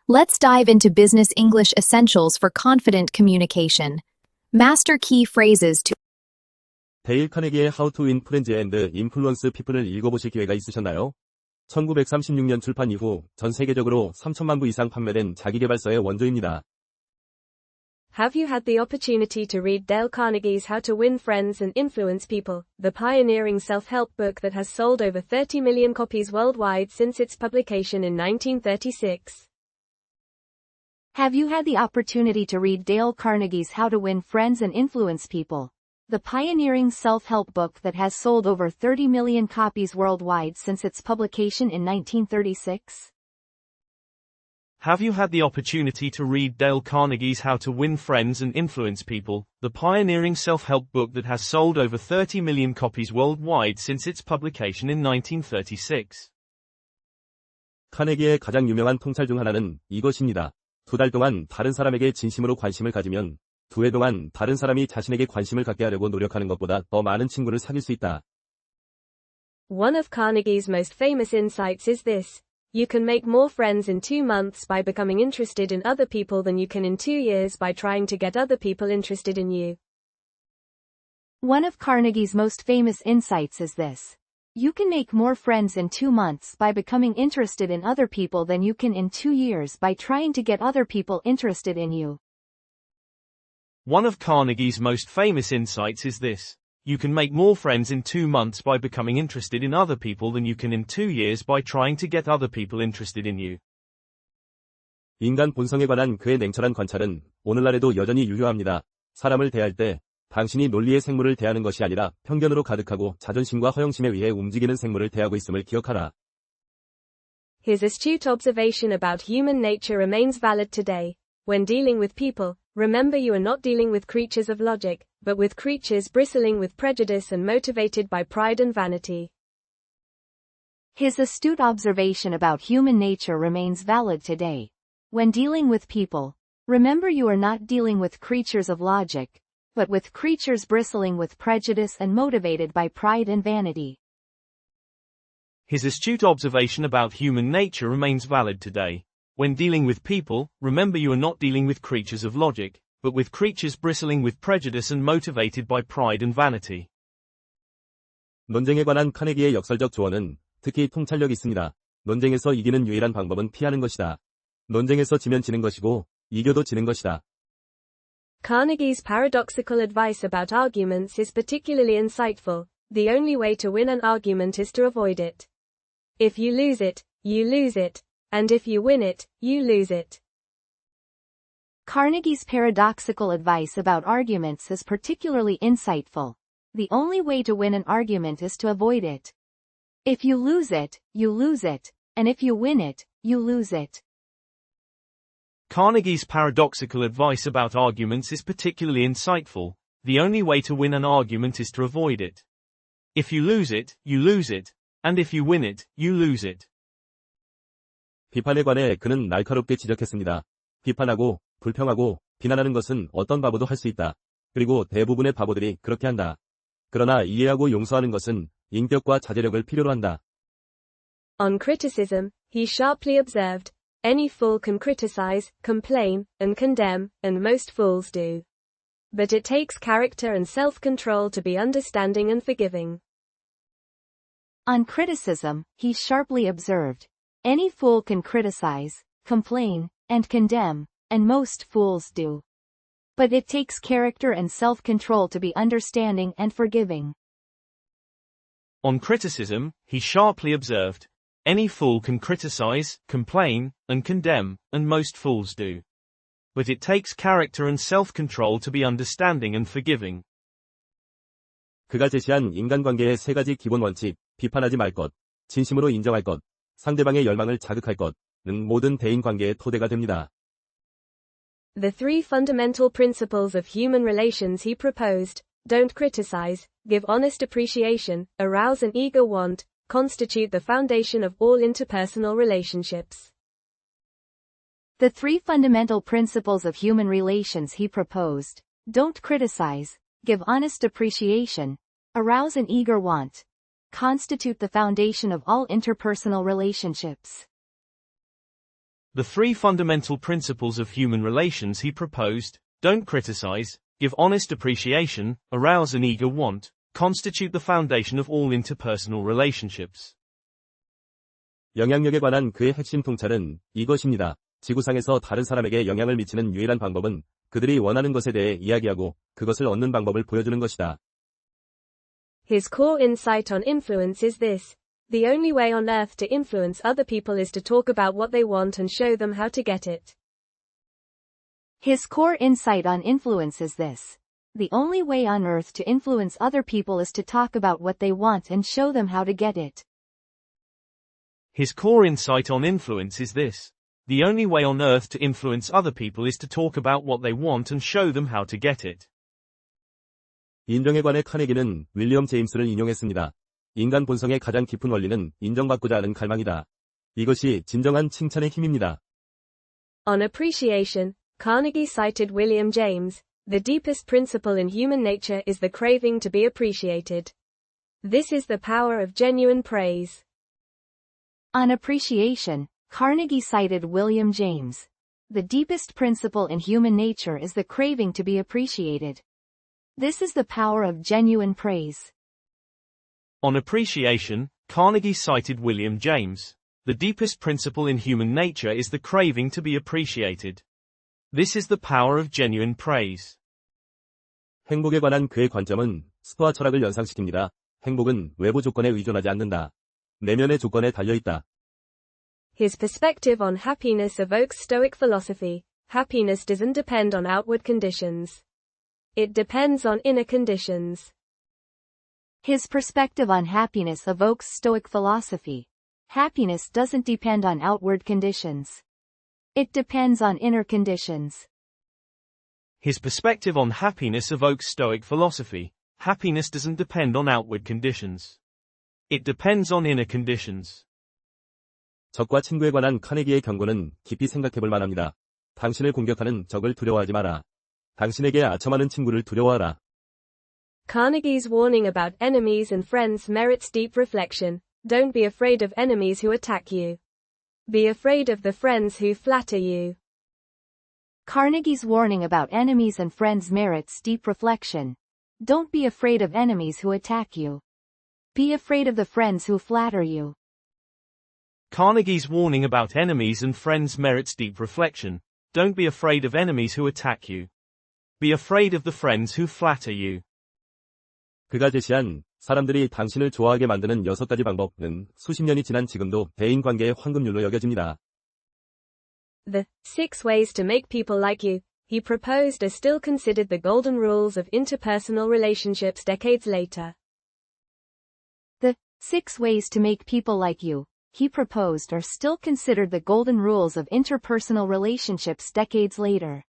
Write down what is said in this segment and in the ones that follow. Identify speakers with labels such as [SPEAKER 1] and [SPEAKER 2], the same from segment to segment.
[SPEAKER 1] Let's dive into business English essentials for confident communication. Master key phrases to
[SPEAKER 2] 데일 카네기의 How to Win Friends and Influence People을 읽어보실 기회가 있으셨나요? 1936년 출판 이후 전 세계적으로 3천만 부 이상 판매된 자기계발서의 원조입니다.
[SPEAKER 3] Have you had the opportunity to read Dale Carnegie's How to Win Friends and Influence People, the pioneering self-help book that has sold over 30 million copies worldwide since its publication in 1936?
[SPEAKER 4] Have you had the opportunity to read Dale Carnegie's How to Win Friends and Influence People, the pioneering self-help book that has sold over 30 million copies worldwide since its publication in 1936?
[SPEAKER 5] Have you had the opportunity to read Dale Carnegie's How to Win Friends and Influence People, the pioneering self-help book that has sold over 30 million copies worldwide since its publication in 1936?
[SPEAKER 2] 카네기의 가장 유명한 통찰 중 하나는 이것입니다. 2달 동안 다른 사람에게 진심으로 관심을 가지면 2해 동안 다른 사람이 자신에게 관심을 갖게 하려고 노력하는 것보다 더 많은 친구를 사귈 수 있다.
[SPEAKER 3] One of Carnegie's most famous insights is this. You can make more friends in 2 months by becoming interested in other people than you can in 2 years by trying to get other people interested in you.
[SPEAKER 4] One of Carnegie's most famous insights is this. You can make more friends in 2 months by becoming interested in other people than you can in 2 years by trying to get other people interested in you.
[SPEAKER 5] One of Carnegie's most famous insights is this. You can make more friends in 2 months by becoming interested in other people than you can in 2 years by trying to get other people interested in you.
[SPEAKER 2] 인간 본성에 관한 그의 냉철한 관찰은 오늘날에도 여전히 유효합니다. 사람을 대할 때 당신이 논리의 생물을 대하는 것이 아니라 편견으로 가득하고 자존심과 허영심에 의해 움직이는 생물을 대하고 있음을 기억하라.
[SPEAKER 3] His astute observation about human nature remains valid today. When dealing with people, remember you are not dealing with creatures of logic, but with creatures bristling with prejudice and motivated by pride and vanity.
[SPEAKER 4] His astute observation about human nature remains valid today. When dealing with people, remember you are not dealing with creatures of logic, but with creatures bristling with prejudice and motivated by pride and vanity.
[SPEAKER 5] His astute observation about human nature remains valid today. When dealing with people, remember you are not dealing with creatures of logic, but with creatures bristling with prejudice and motivated by pride and vanity.
[SPEAKER 2] 논쟁에 관한 카네기의 역설적 조언은 특히 통찰력이 있습니다. 논쟁에서 이기는 유일한 방법은 피하는 것이다. 논쟁에서 지면 지는 것이고, 이겨도 지는 것이다.
[SPEAKER 3] Carnegie's paradoxical advice about arguments is particularly insightful. The only way to win an argument is to avoid it. If you lose it, you lose it. And if you win it, you lose it.
[SPEAKER 4] Carnegie's paradoxical advice about arguments is particularly insightful. The only way to win an argument is to avoid it. If you lose it, you lose it. And if you win it, you lose it.
[SPEAKER 5] Carnegie's paradoxical advice about arguments is particularly insightful. The only way to win an argument is to avoid it. If you lose it, you lose it. And if you win it, you lose it.
[SPEAKER 2] 비판에 관해 그는 날카롭게 지적했습니다. 비판하고, 불평하고, 비난하는 것은 어떤 바보도 할 수 있다. 그리고 대부분의 바보들이 그렇게 한다. 그러나 이해하고 용서하는 것은 인격과 자제력을 필요로 한다.
[SPEAKER 3] On criticism, he sharply observed, any fool can criticize, complain, and condemn, and most fools do. But it takes character and self-control to be understanding and forgiving.
[SPEAKER 4] On criticism, he sharply observed, any fool can criticize, complain, and condemn, and most fools do. But it takes character and self-control to be understanding and forgiving.
[SPEAKER 5] On criticism, he sharply observed, any fool can criticize, complain, and condemn, and most fools do. But it takes character and self-control to be understanding and forgiving.
[SPEAKER 2] 그가 제시한 인간관계의 3가지 기본 원칙, 비판하지 말 것, 진심으로 인정할 것, 상대방의 열망을 자극할 것은 모든 대인관계의 토대가 됩니다.
[SPEAKER 3] The 3 fundamental principles of human relations he proposed, don't criticize, give honest appreciation, arouse an eager want, constitute the foundation of all interpersonal relationships.
[SPEAKER 4] The 3 fundamental principles of human relations he proposed, don't criticize, give honest appreciation, arouse an eager want, constitute the foundation of all interpersonal relationships.
[SPEAKER 5] The three fundamental principles of human relations he proposed, don't criticize, give honest appreciation, arouse an eager want, constitute the foundation of all interpersonal relationships.
[SPEAKER 2] 영향력에 관한 그의 핵심 통찰은 이것입니다. 지구상에서 다른 사람에게 영향을 미치는 유일한 방법은 그들이 원하는 것에 대해 이야기하고 그것을 얻는 방법을 보여주는 것이다.
[SPEAKER 3] His core insight on influence is this. The only way on earth to influence other people is to talk about what they want and show them how to get it.
[SPEAKER 4] His core insight on influence is this. The only way on earth to influence other people is to talk about what they want and show them how to get it.
[SPEAKER 5] His core insight on influence is this. The only way on earth to influence other people is to talk about what they want and show them how to get it.
[SPEAKER 2] 인정에 관해 카네기는 윌리엄 제임스를 인용했습니다. 인간 본성의 가장 깊은 원리는 인정받고자 하는 갈망이다. 이것이 진정한 칭찬의 힘입니다.
[SPEAKER 3] On appreciation, Carnegie cited William James. The deepest principle in human nature is the craving to be appreciated. This is the power of genuine praise.
[SPEAKER 4] On appreciation, Carnegie cited William James. The deepest principle in human nature is the craving to be appreciated. This is the power of genuine praise.
[SPEAKER 5] On appreciation, Carnegie cited William James. The deepest principle in human nature is the craving to be appreciated. This is the power of genuine praise.
[SPEAKER 2] 행복에 관한 그의 관점은 스토아 철학을 연상시킵니다. 행복은 외부 조건에 의존하지 않는다. 내면의 조건에 달려있다.
[SPEAKER 3] His perspective on happiness evokes Stoic philosophy. Happiness doesn't depend on outward conditions. It depends on inner conditions.
[SPEAKER 4] His perspective on happiness evokes Stoic philosophy. Happiness doesn't depend on outward conditions. It depends on inner conditions.
[SPEAKER 5] His perspective on happiness evokes Stoic philosophy. Happiness doesn't depend on outward conditions. It depends on inner conditions.
[SPEAKER 2] 적과 친구에 관한 카네기의 경고는 깊이 생각해볼 만합니다. 당신을 공격하는 적을 두려워하지 마라. 당신에게 아첨하는 친구를 두려워하라.
[SPEAKER 3] Carnegie's warning about enemies and friends merits deep reflection. Don't be afraid of enemies who attack you. Be afraid of the friends who flatter you.
[SPEAKER 4] Carnegie's warning about enemies and friends merits deep reflection. Don't be afraid of enemies who attack you. Be afraid of the friends who flatter you.
[SPEAKER 5] Carnegie's warning about enemies and friends merits deep reflection. Don't be afraid of enemies who attack you. Be afraid of the friends who flatter you.
[SPEAKER 2] 그가 제시한 사람들이 당신을 좋아하게 만드는 6가지 방법은 수십 년이 지난 지금도 대인관계의 황금률로 여겨집니다.
[SPEAKER 3] The 6 ways to make people like you, he proposed, are still considered the golden rules of interpersonal relationships decades later.
[SPEAKER 4] The 6 ways to make people like you, he proposed, are still considered the golden rules of interpersonal relationships decades later.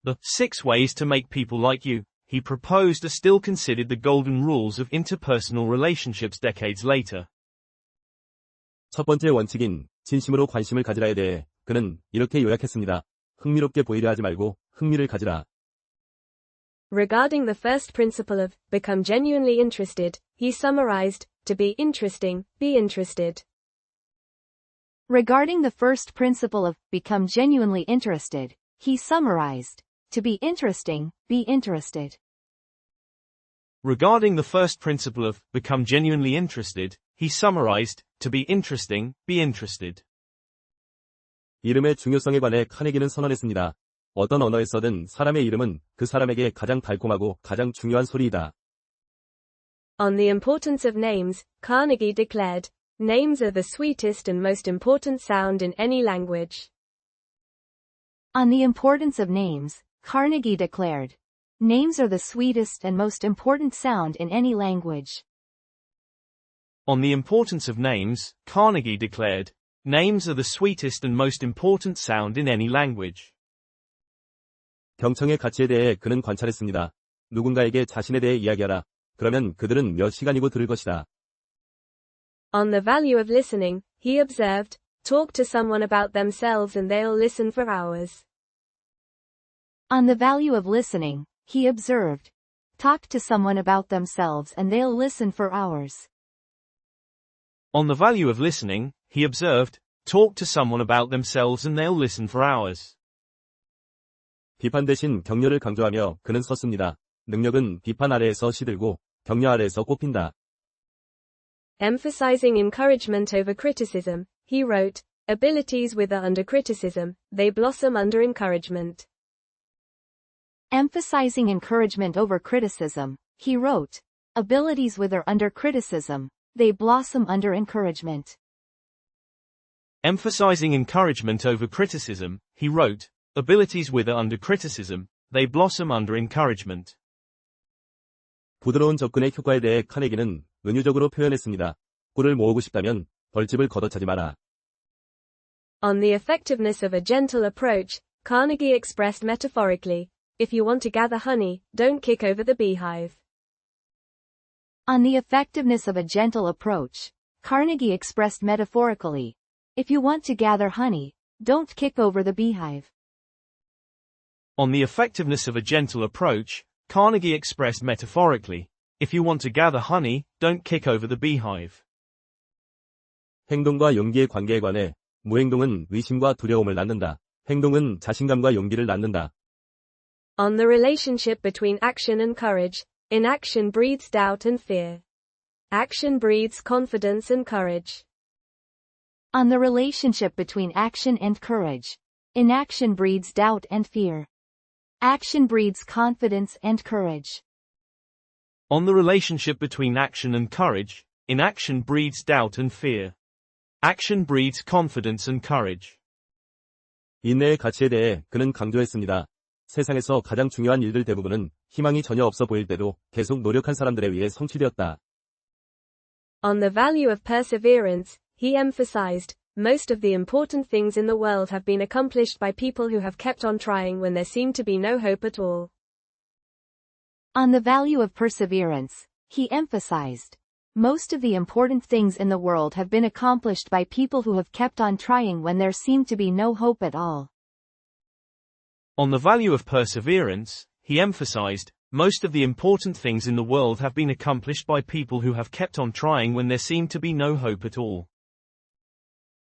[SPEAKER 5] The 6 ways to make people like you, he proposed, are still considered the golden rules of interpersonal relationships decades later.
[SPEAKER 2] 첫 번째 원칙인 진심으로 관심을 가지라에 대해 그는 이렇게 요약했습니다. 흥미롭게 보이려 하지 말고 흥미를 가지라.
[SPEAKER 3] Regarding the first principle of become genuinely interested, he summarized, to be interesting, be interested.
[SPEAKER 4] Regarding the first principle of become genuinely interested, he summarized, to be interesting, be interested.
[SPEAKER 5] Regarding the first principle of become genuinely interested, he summarized, to be interesting, be interested.
[SPEAKER 2] 이름의 중요성에 관해 카네기는 선언했습니다. 어떤 언어에서든 사람의 이름은 그 사람에게 가장 달콤하고 가장 중요한 소리이다.
[SPEAKER 3] On the importance of names, Carnegie declared, names are the sweetest and most important sound in any language.
[SPEAKER 4] On the importance of names, Carnegie declared, names are the sweetest and most important sound in any language.
[SPEAKER 5] On the importance of names, Carnegie declared, names are the sweetest and most important sound in any language.
[SPEAKER 2] 경청의 가치에 대해 그는 관찰했습니다. 누군가에게 자신에 대해 이야기하라. 그러면 그들은 몇 시간이고 들을 것이다.
[SPEAKER 3] On the value of listening, he observed, talk to someone about themselves and they'll listen for hours.
[SPEAKER 4] On the value of listening, he observed, talk to someone about themselves and they'll listen for hours.
[SPEAKER 5] On the value of listening, he observed, Talk to someone about themselves and they'll listen for hours.
[SPEAKER 2] 비판 대신 격려를 강조하며 그는 썼습니다. 능력은 비판 아래에서 시들고 격려 아래에서 꼽힌다.
[SPEAKER 3] Emphasizing encouragement over criticism, he wrote, abilities wither under criticism, they blossom under encouragement.
[SPEAKER 4] Emphasizing encouragement over criticism, he wrote, abilities wither under criticism, they blossom under encouragement.
[SPEAKER 5] Emphasizing encouragement over criticism, he wrote, abilities wither under criticism, they blossom under encouragement.
[SPEAKER 2] 부드러운 접근의 효과에 대해 카네기는 은유적으로 표현했습니다. 꿀을 모으고 싶다면 벌집을 걷어차지 마라.
[SPEAKER 3] On the effectiveness of a gentle approach, Carnegie expressed metaphorically, if you want to gather honey, don't kick over the beehive.
[SPEAKER 4] On the effectiveness of a gentle approach, Carnegie expressed metaphorically, if you want to gather honey, don't kick over the beehive.
[SPEAKER 5] On the effectiveness of a gentle approach, Carnegie expressed metaphorically, if you want to gather honey, don't kick over the beehive.
[SPEAKER 2] 행동과 용기의 관계에 관해 무행동은 의심과 두려움을 낳는다. 행동은 자신감과 용기를 낳는다.
[SPEAKER 3] On the relationship between action and courage, inaction breeds doubt and fear. Action breeds confidence and courage.
[SPEAKER 4] On the relationship between action and courage, inaction breeds doubt and fear. Action breeds confidence and courage.
[SPEAKER 5] On the relationship between action and courage, inaction breeds doubt and fear. Action breeds confidence and courage.
[SPEAKER 2] 인내의 가치에 대해 그는 강조했습니다. 세상에서 가장 중요한 일들 대부분은 희망이 전혀 없어 보일 때도 계속 노력한 사람들에 의해 성취되었다.
[SPEAKER 3] On the value of perseverance, he emphasized, most of the important things in the world have been accomplished by people who have kept on trying when there seemed to be no hope at all.
[SPEAKER 4] On the value of perseverance, he emphasized, most of the important things in the world have been accomplished by people who have kept on trying when there seemed to be no hope at all.
[SPEAKER 5] On the value of perseverance, he emphasized, most of the important things in the world have been accomplished by people who have kept on trying when there seemed to be no hope at all.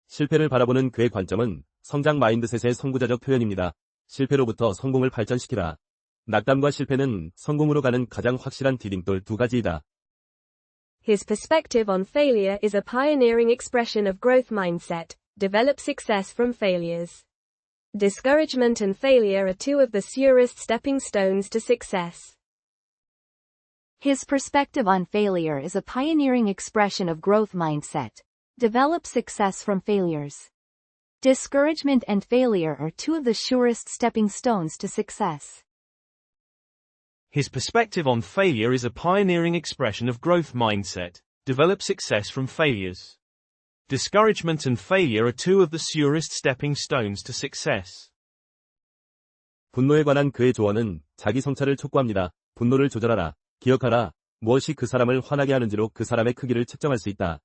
[SPEAKER 2] 실패를 바라보는 그의 관점은 성장 마인드셋의 선구자적 표현입니다. 실패로부터 성공을 발전시키라. 낙담과 실패는 성공으로 가는 가장 확실한 디딤돌 두 가지이다.
[SPEAKER 3] His perspective on failure is a pioneering expression of growth mindset, develop success from failures. Discouragement and failure are two of the surest stepping stones to success.
[SPEAKER 4] His perspective on failure is a pioneering expression of growth mindset, develop success from failures. Discouragement and failure are two of the surest stepping stones to success.
[SPEAKER 5] His perspective on failure is a pioneering expression of growth mindset, develop success from failures. Discouragement and failure are two of the surest stepping stones to success.
[SPEAKER 2] 분노에 관한 그의 조언은 자기 성찰을 촉구합니다. 분노를 조절하라. 기억하라. 무엇이 그 사람을 화나게 하는지로 그 사람의 크기를 측정할 수 있다.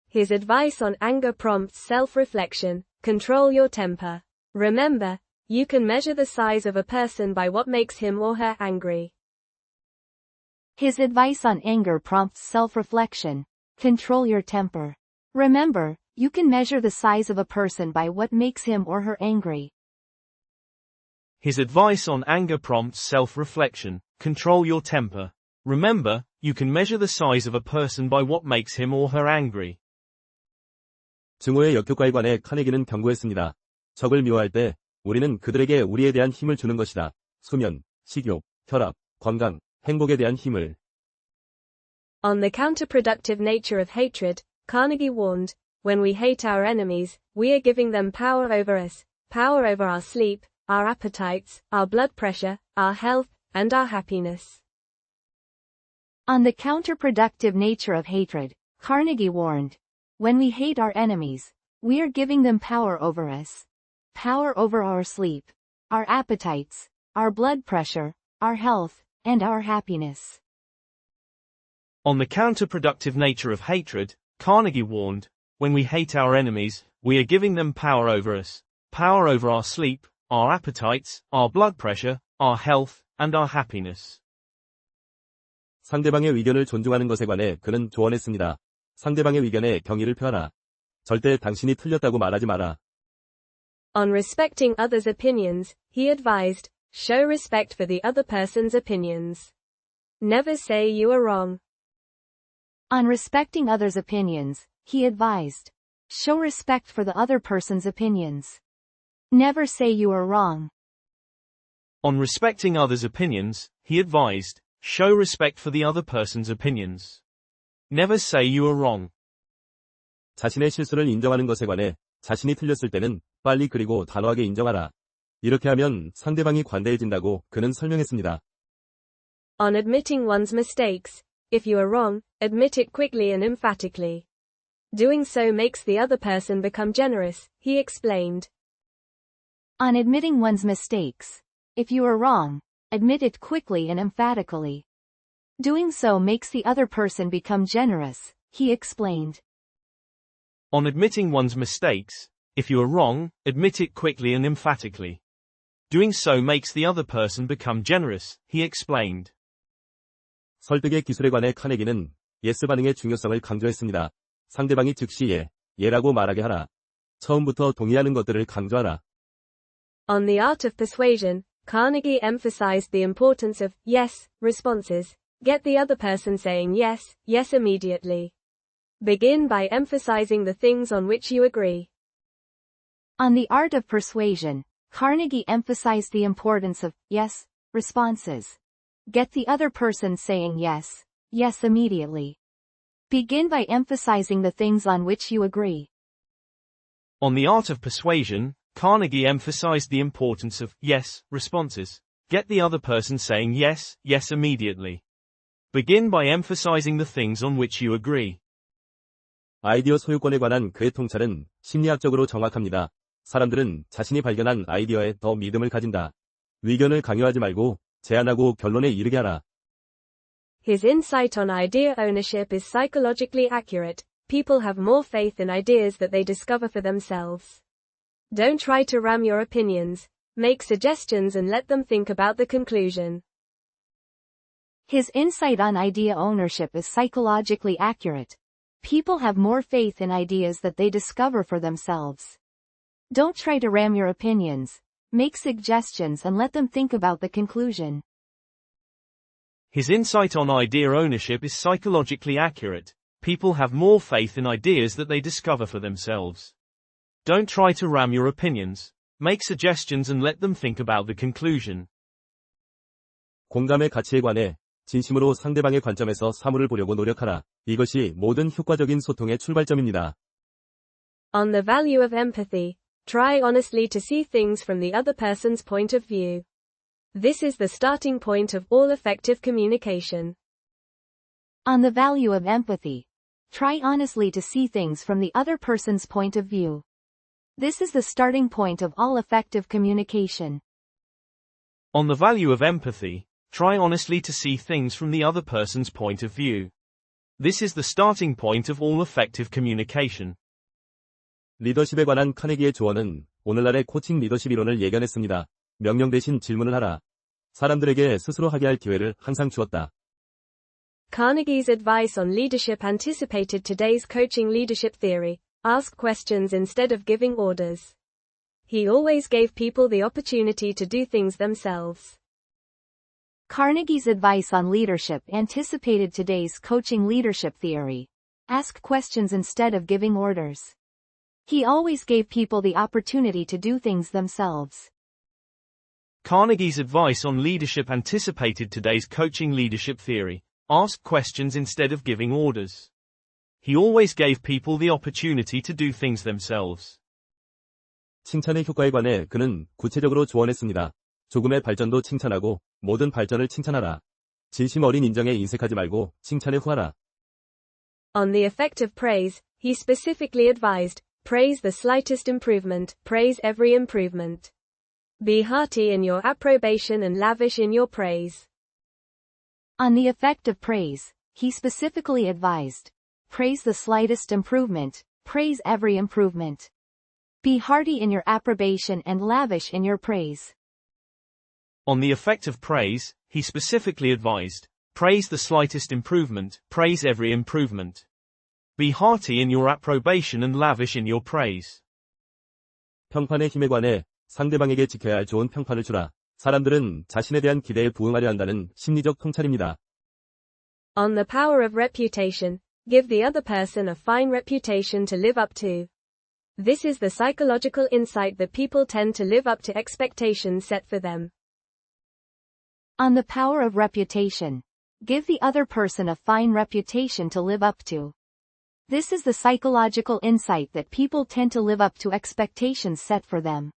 [SPEAKER 3] His advice on anger prompts self-reflection, control your temper. Remember, you can measure the size of a person by what makes him or her angry.
[SPEAKER 4] His advice on anger prompts self-reflection, control your temper. Remember, you can measure the size of a person by what makes him or her angry.
[SPEAKER 5] His advice on anger prompts self-reflection, control your temper. Remember, you can measure the size of a person by what makes him or her angry.
[SPEAKER 2] 증오의 역효과에 관해 카네기는 경고했습니다. 적을 미워할 때 우리는 그들에게 우리에 대한 힘을 주는 것이다. 수면, 식욕, 혈압, 건강, 행복에 대한 힘을.
[SPEAKER 3] On the counterproductive nature of hatred, Carnegie warned, when we hate our enemies, we are giving them power over us, power over our sleep, our appetites, our blood pressure, our health, and our happiness.
[SPEAKER 4] On the counterproductive nature of hatred, Carnegie warned, when we hate our enemies, we are giving them power over us, power over our sleep, our appetites, our blood pressure, our health, and our happiness.
[SPEAKER 5] On the counterproductive nature of hatred, Carnegie warned, when we hate our enemies, we are giving them power over us, power over our sleep, our appetites, our blood pressure, our health, and our happiness.
[SPEAKER 2] 상대방의 의견을 존중하는 것에 관해 그는 조언했습니다. 상대방의 의견에 경의를 표하라. 절대 당신이 틀렸다고 말하지 마라.
[SPEAKER 3] On respecting others' opinions, he advised, show respect for the other person's opinions. Never say you are wrong.
[SPEAKER 4] On respecting others' opinions, he advised, show respect for the other person's opinions. Never say you are wrong.
[SPEAKER 5] On respecting others' opinions, he advised, show respect for the other person's opinions. Never say you are wrong.
[SPEAKER 2] 자신의 실수를 인정하는 것에 관해 자신이 틀렸을 때는 빨리 그리고 단호하게 인정하라. 이렇게 하면 상대방이 관대해진다고 그는 설명했습니다.
[SPEAKER 3] On admitting one's mistakes, if you are wrong, admit it quickly and emphatically. Doing so makes the other person become generous, he explained.
[SPEAKER 4] On admitting one's mistakes, if you are wrong, admit it quickly and emphatically. Doing so makes the other person become generous, he explained.
[SPEAKER 5] On admitting one's mistakes, if you are wrong, admit it quickly and emphatically. Doing so makes the other person become generous, he explained.
[SPEAKER 2] 설득의 기술에 관해 카네기는 예스 반응의 중요성을 강조했습니다. 상대방이 즉시 예라고 말하게 하라. 처음부터 동의하는 것들을 강조하라.
[SPEAKER 3] On the art of persuasion, Carnegie emphasized the importance of yes responses. Get the other person saying yes, yes immediately. Begin by emphasizing the things on which you agree.
[SPEAKER 4] On the art of persuasion, Carnegie emphasized the importance of yes responses. Get the other person saying yes, yes immediately. Begin by emphasizing the things on which you agree.
[SPEAKER 5] On the art of persuasion, Carnegie emphasized the importance of yes responses. Get the other person saying yes, yes immediately. Begin by emphasizing the things on which you agree.
[SPEAKER 2] 아이디어 소유권에 관한 그의 통찰은 심리학적으로 정확합니다. 사람들은 자신이 발견한 아이디어에 더 믿음을 가진다. 의견을 강요하지 말고 제안하고 결론에 이르게 하라.
[SPEAKER 3] His insight on idea ownership is psychologically accurate. People have more faith in ideas that they discover for themselves. Don't try to ram your opinions. Make suggestions and let them think about the conclusion.
[SPEAKER 4] His insight on idea ownership is psychologically accurate. People have more faith in ideas that they discover for themselves. Don't try to ram your opinions. Make suggestions and let them think about the conclusion.
[SPEAKER 5] His insight on idea ownership is psychologically accurate. People have more faith in ideas that they discover for themselves. Don't try to ram your opinions. Make suggestions and let them think about the conclusion.
[SPEAKER 2] 공감의 가치에 관해 진심으로 상대방의 관점에서 사물을 보려고 노력하라. 이것이 모든 효과적인 소통의 출발점입니다.
[SPEAKER 3] On the value of empathy, try honestly to see things from the other person's point of view. This is the starting point of all effective communication.
[SPEAKER 4] On the value of empathy, try honestly to see things from the other person's point of view. This is the starting point of all effective communication.
[SPEAKER 5] On the value of empathy, try honestly to see things from the other person's point of view. This is the starting point of all effective communication.
[SPEAKER 2] 리더십에 관한 카네기의 조언은 오늘날의 코칭 리더십 이론을 예견했습니다. 명령 대신 질문을 하라. 사람들에게 스스로 하게 할 기회를 항상 주었다.
[SPEAKER 3] Carnegie's advice on leadership anticipated today's coaching leadership theory. Ask questions instead of giving orders. He always gave people the opportunity to do things themselves.
[SPEAKER 4] Carnegie's advice on leadership anticipated today's coaching leadership theory. Ask questions instead of giving orders. He always gave people the opportunity to do things themselves.
[SPEAKER 5] Carnegie's advice on leadership anticipated today's coaching leadership theory. Ask questions instead of giving orders. He always gave people the opportunity to do things themselves.
[SPEAKER 2] 칭찬의 효과에 관해 그는 구체적으로 조언했습니다. 조금의 발전도 칭찬하고 모든 발전을 칭찬하라. 진심 어린 인정에 인색하지 말고 칭찬에 후하라.
[SPEAKER 3] On the effect of praise, he specifically advised, praise the slightest improvement, praise every improvement. Be hearty in your approbation and lavish in your praise.
[SPEAKER 4] On the effect of praise, he specifically advised, praise the slightest improvement, praise every improvement. Be hearty in your approbation and lavish in your praise.
[SPEAKER 5] On the effect of praise, he specifically advised, praise the slightest improvement, praise every improvement. Be hearty in your approbation and lavish in your praise.
[SPEAKER 2] 평판의 힘에 관해 상대방에게 지켜야 할 좋은 평판을 주라. 사람들은 자신에 대한 기대에 부응하려 한다는 심리적 통찰입니다.
[SPEAKER 3] On the power of reputation, give the other person a fine reputation to live up to. This is the psychological insight that people tend to live up to expectations set for them.
[SPEAKER 4] On the power of reputation, give the other person a fine reputation to live up to. This is the psychological insight that people tend to live up to expectations set for them.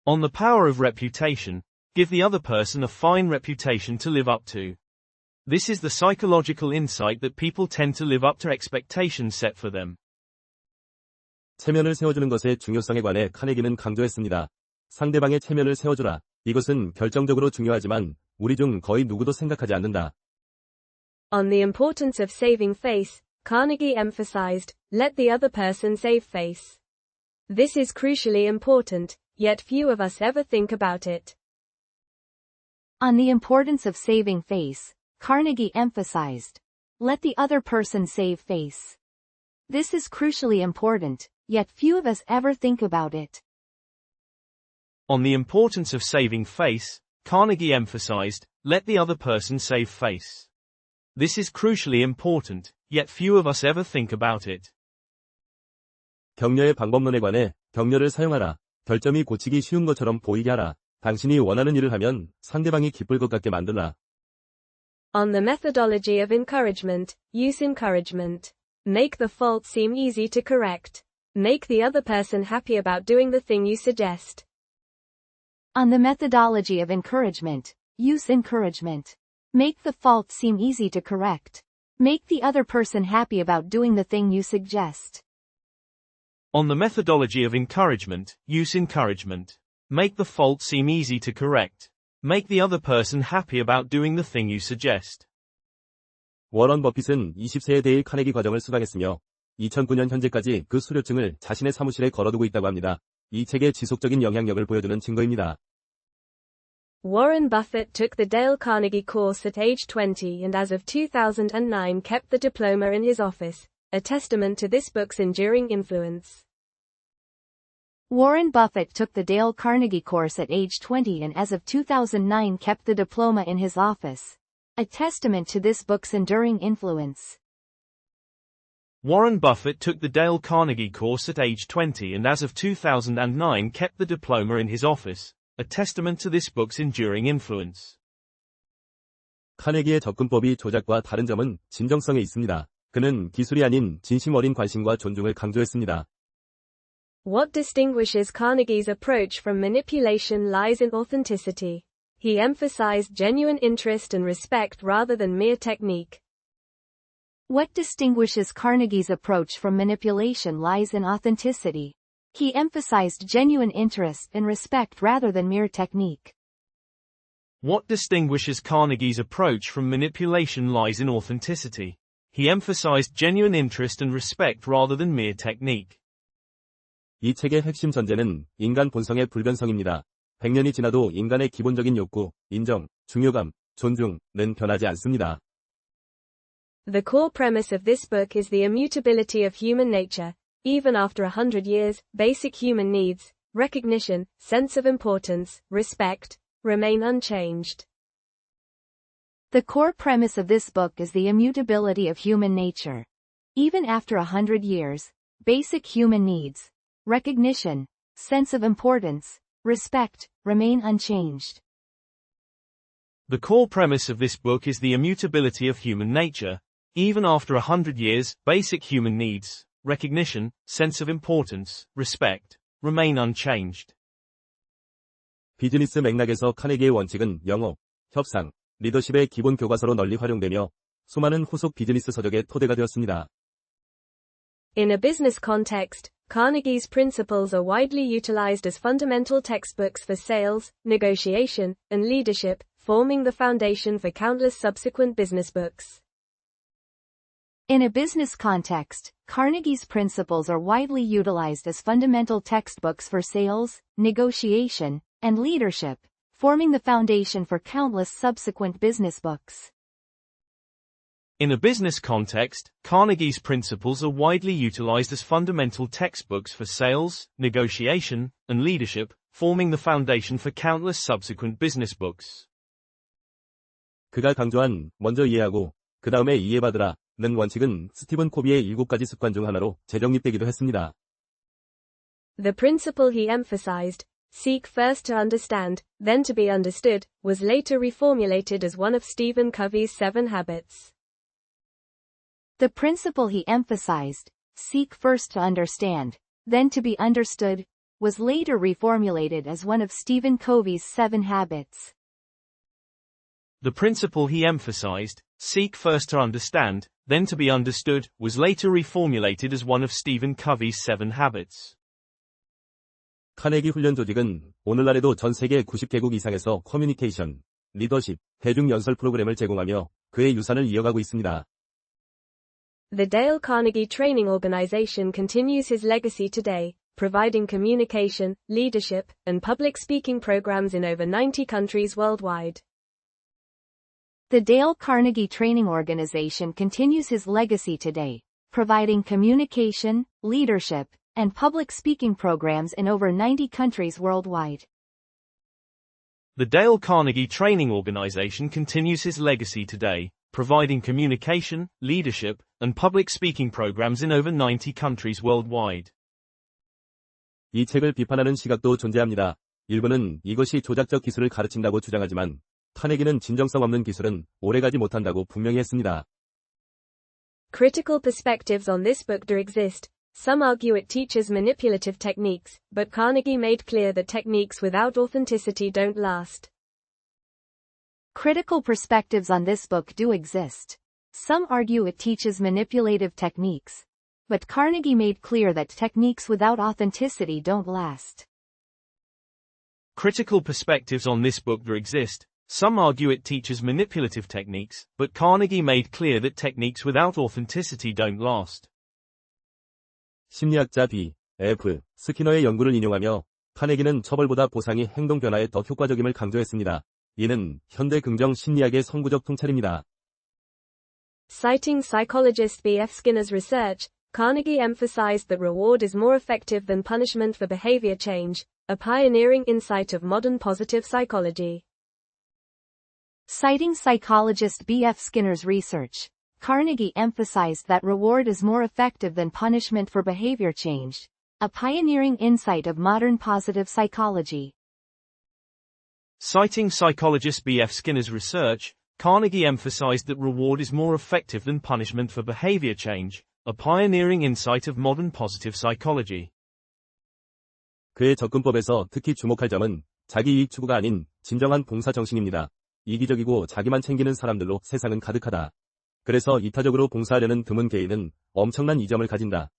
[SPEAKER 5] On the power of reputation, give the other person a fine reputation to live up to. This is the psychological insight that people tend to live up to expectations set for them.
[SPEAKER 2] 체면을 세워주는 것의 중요성에 관해 카네기는 강조했습니다. 상대방의 체면을 세워주라. 이것은 결정적으로 중요하지만 우리 중 거의 누구도 생각하지 않는다.
[SPEAKER 3] On the importance of saving face, Carnegie emphasized, let the other person save face. This is crucially important, yet few of us ever think about it.
[SPEAKER 4] On the importance of saving face, Carnegie emphasized, let the other person save face. This is crucially important, yet few of us ever think about it.
[SPEAKER 5] On the importance of saving face, Carnegie emphasized, let the other person save face. This is crucially important, yet few of us ever think about it.
[SPEAKER 2] 격려의 방법론에 관해 격려를 사용하라. 결점이 고치기 쉬운 것처럼 보이게 하라. 당신이 원하는 일을 하면 상대방이 기쁠 것 같게 만들라.
[SPEAKER 3] On the methodology of encouragement, use encouragement. Make the fault seem easy to correct. Make the other person happy about doing the thing you suggest.
[SPEAKER 4] On the methodology of encouragement, use encouragement. Make the fault seem easy to correct. Make the other person happy about doing the thing you suggest.
[SPEAKER 5] On the methodology of encouragement, use encouragement. Make the fault seem easy to correct. Make the other person happy about doing the thing you suggest.
[SPEAKER 2] 워런 버핏은 20세에 대해 카네기 과정을 수강했으며 2009년 현재까지 그 수료증을 자신의 사무실에 걸어두고 있다고 합니다. 이 책의 지속적인 영향력을 보여주는 증거입니다.
[SPEAKER 3] Warren Buffett took the Dale Carnegie course at age 20 and as of 2009 kept the diploma in his office, a testament to this book's enduring influence.
[SPEAKER 4] Warren Buffett took the Dale Carnegie course at age 20 and as of 2009 kept the diploma in his office, a testament to this book's enduring influence.
[SPEAKER 5] Warren Buffett took the Dale Carnegie course at age 20 and as of 2009 kept the diploma in his office, a testament to this book's enduring influence.
[SPEAKER 2] 카네기의 접근법이 조작과 다른 점은 진정성에 있습니다. 그는 기술이 아닌 진심 어린 관심과 존중을 강조했습니다.
[SPEAKER 3] What distinguishes Carnegie's approach from manipulation lies in authenticity. He emphasized genuine interest and respect rather than mere technique.
[SPEAKER 4] What distinguishes Carnegie's approach from manipulation lies in authenticity. He emphasized genuine interest and respect rather than mere technique.
[SPEAKER 5] What distinguishes Carnegie's approach from manipulation lies in authenticity. He emphasized genuine interest and respect rather than mere technique.
[SPEAKER 2] 이 책의 핵심 전제는 인간 본성의 불변성입니다. 100년이 지나도 인간의 기본적인 욕구, 인정, 중요감, 존중은 변하지 않습니다.
[SPEAKER 3] The core premise of this book is the immutability of human nature. Even after 100 years, basic human needs, recognition, sense of importance, respect, remain unchanged.
[SPEAKER 4] The core premise of this book is the immutability of human nature. Even after 100 years, basic human needs, recognition, sense of importance, respect, remain unchanged.
[SPEAKER 5] The core premise of this book is the immutability of human nature. Even after 100 years, basic human needs, recognition, sense of importance, respect, remain unchanged.
[SPEAKER 2] 비즈니스 맥락에서 카네기의 원칙은 영업, 협상, 리더십의 기본 교과서로 널리 활용되며 수많은 후속 비즈니스 서적의 토대가 되었습니다.
[SPEAKER 3] In a business context, Carnegie's principles are widely utilized as fundamental textbooks for sales, negotiation, and leadership, forming the foundation for countless subsequent business books.
[SPEAKER 4] In a business context, Carnegie's principles are widely utilized as fundamental textbooks for sales, negotiation, and leadership, forming the foundation for countless subsequent business books.
[SPEAKER 5] In a business context, Carnegie's principles are widely utilized as fundamental textbooks for sales, negotiation, and leadership, forming the foundation for countless subsequent business books.
[SPEAKER 2] 그가 강조한 먼저 이해하고 그 다음에 이해받으라 는 원칙은 스티븐 코비의 7가지 습관 중 하나로 재정립되기도 했습니다.
[SPEAKER 3] The principle he emphasized, seek first to understand, then to be understood, was later reformulated as one of Stephen Covey's 7 habits.
[SPEAKER 4] The principle he emphasized, seek first to understand, then to be understood, was later reformulated as one of Stephen Covey's 7 habits.
[SPEAKER 5] The principle he emphasized, seek first to understand, then to be understood, was later reformulated as one of Stephen Covey's 7 habits.
[SPEAKER 2] 카네기 훈련 조직은 오늘날에도 전 세계 90개국 이상에서 커뮤니케이션, 리더십, 대중 연설 프로그램을 제공하며 그의 유산을 이어가고 있습니다.
[SPEAKER 3] The Dale Carnegie Training Organization continues his legacy today, providing communication, leadership, and public speaking programs in over 90 countries worldwide.
[SPEAKER 4] The Dale Carnegie Training Organization continues his legacy today, providing communication, leadership, and public speaking programs in over 90 countries worldwide.
[SPEAKER 5] The Dale Carnegie Training Organization continues his legacy today, providing communication, leadership, and public speaking programs in over 90 countries worldwide.
[SPEAKER 2] 이 책을 비판하는 시각도 존재합니다. 일부는 이것이 조작적 기술을 가르친다고 주장하지만 카네기는 진정성 없는 기술은 오래가지 못한다고 분명히 했습니다.
[SPEAKER 3] Critical perspectives on this book do exist. Some argue it teaches manipulative techniques, but Carnegie made clear that techniques without authenticity don't last.
[SPEAKER 4] Critical perspectives on this book do exist. Some argue it teaches manipulative techniques, but Carnegie made clear that techniques without authenticity don't last.
[SPEAKER 5] Critical perspectives on this book do exist. Some argue it teaches manipulative techniques, but Carnegie made clear that techniques without authenticity don't last.
[SPEAKER 2] 심리학자 B.F. 스키너의 연구를 인용하며 카네기는 처벌보다 보상이 행동 변화에 더 효과적임을 강조했습니다. 이는 현대 긍정 심리학의 선구적 통찰입니다.
[SPEAKER 3] Citing psychologist B.F. Skinner's research, Carnegie emphasized that reward is more effective than punishment for behavior change, a pioneering insight of modern positive psychology.
[SPEAKER 4] Citing psychologist B.F. Skinner's research, Carnegie emphasized that reward is more effective than punishment for behavior change, a pioneering insight of modern positive psychology.
[SPEAKER 5] Citing psychologist B.F. Skinner's research, Carnegie emphasized that reward is more effective than punishment for behavior change, a pioneering insight of modern positive psychology.
[SPEAKER 2] 그의 접근법에서 특히 주목할 점은 자기 이익 추구가 아닌 진정한 봉사 정신입니다. 이기적이고 자기만 챙기는 사람들로 세상은 가득하다. 그래서 이타적으로 봉사하려는 드문 개인은 엄청난 이점을 가진다.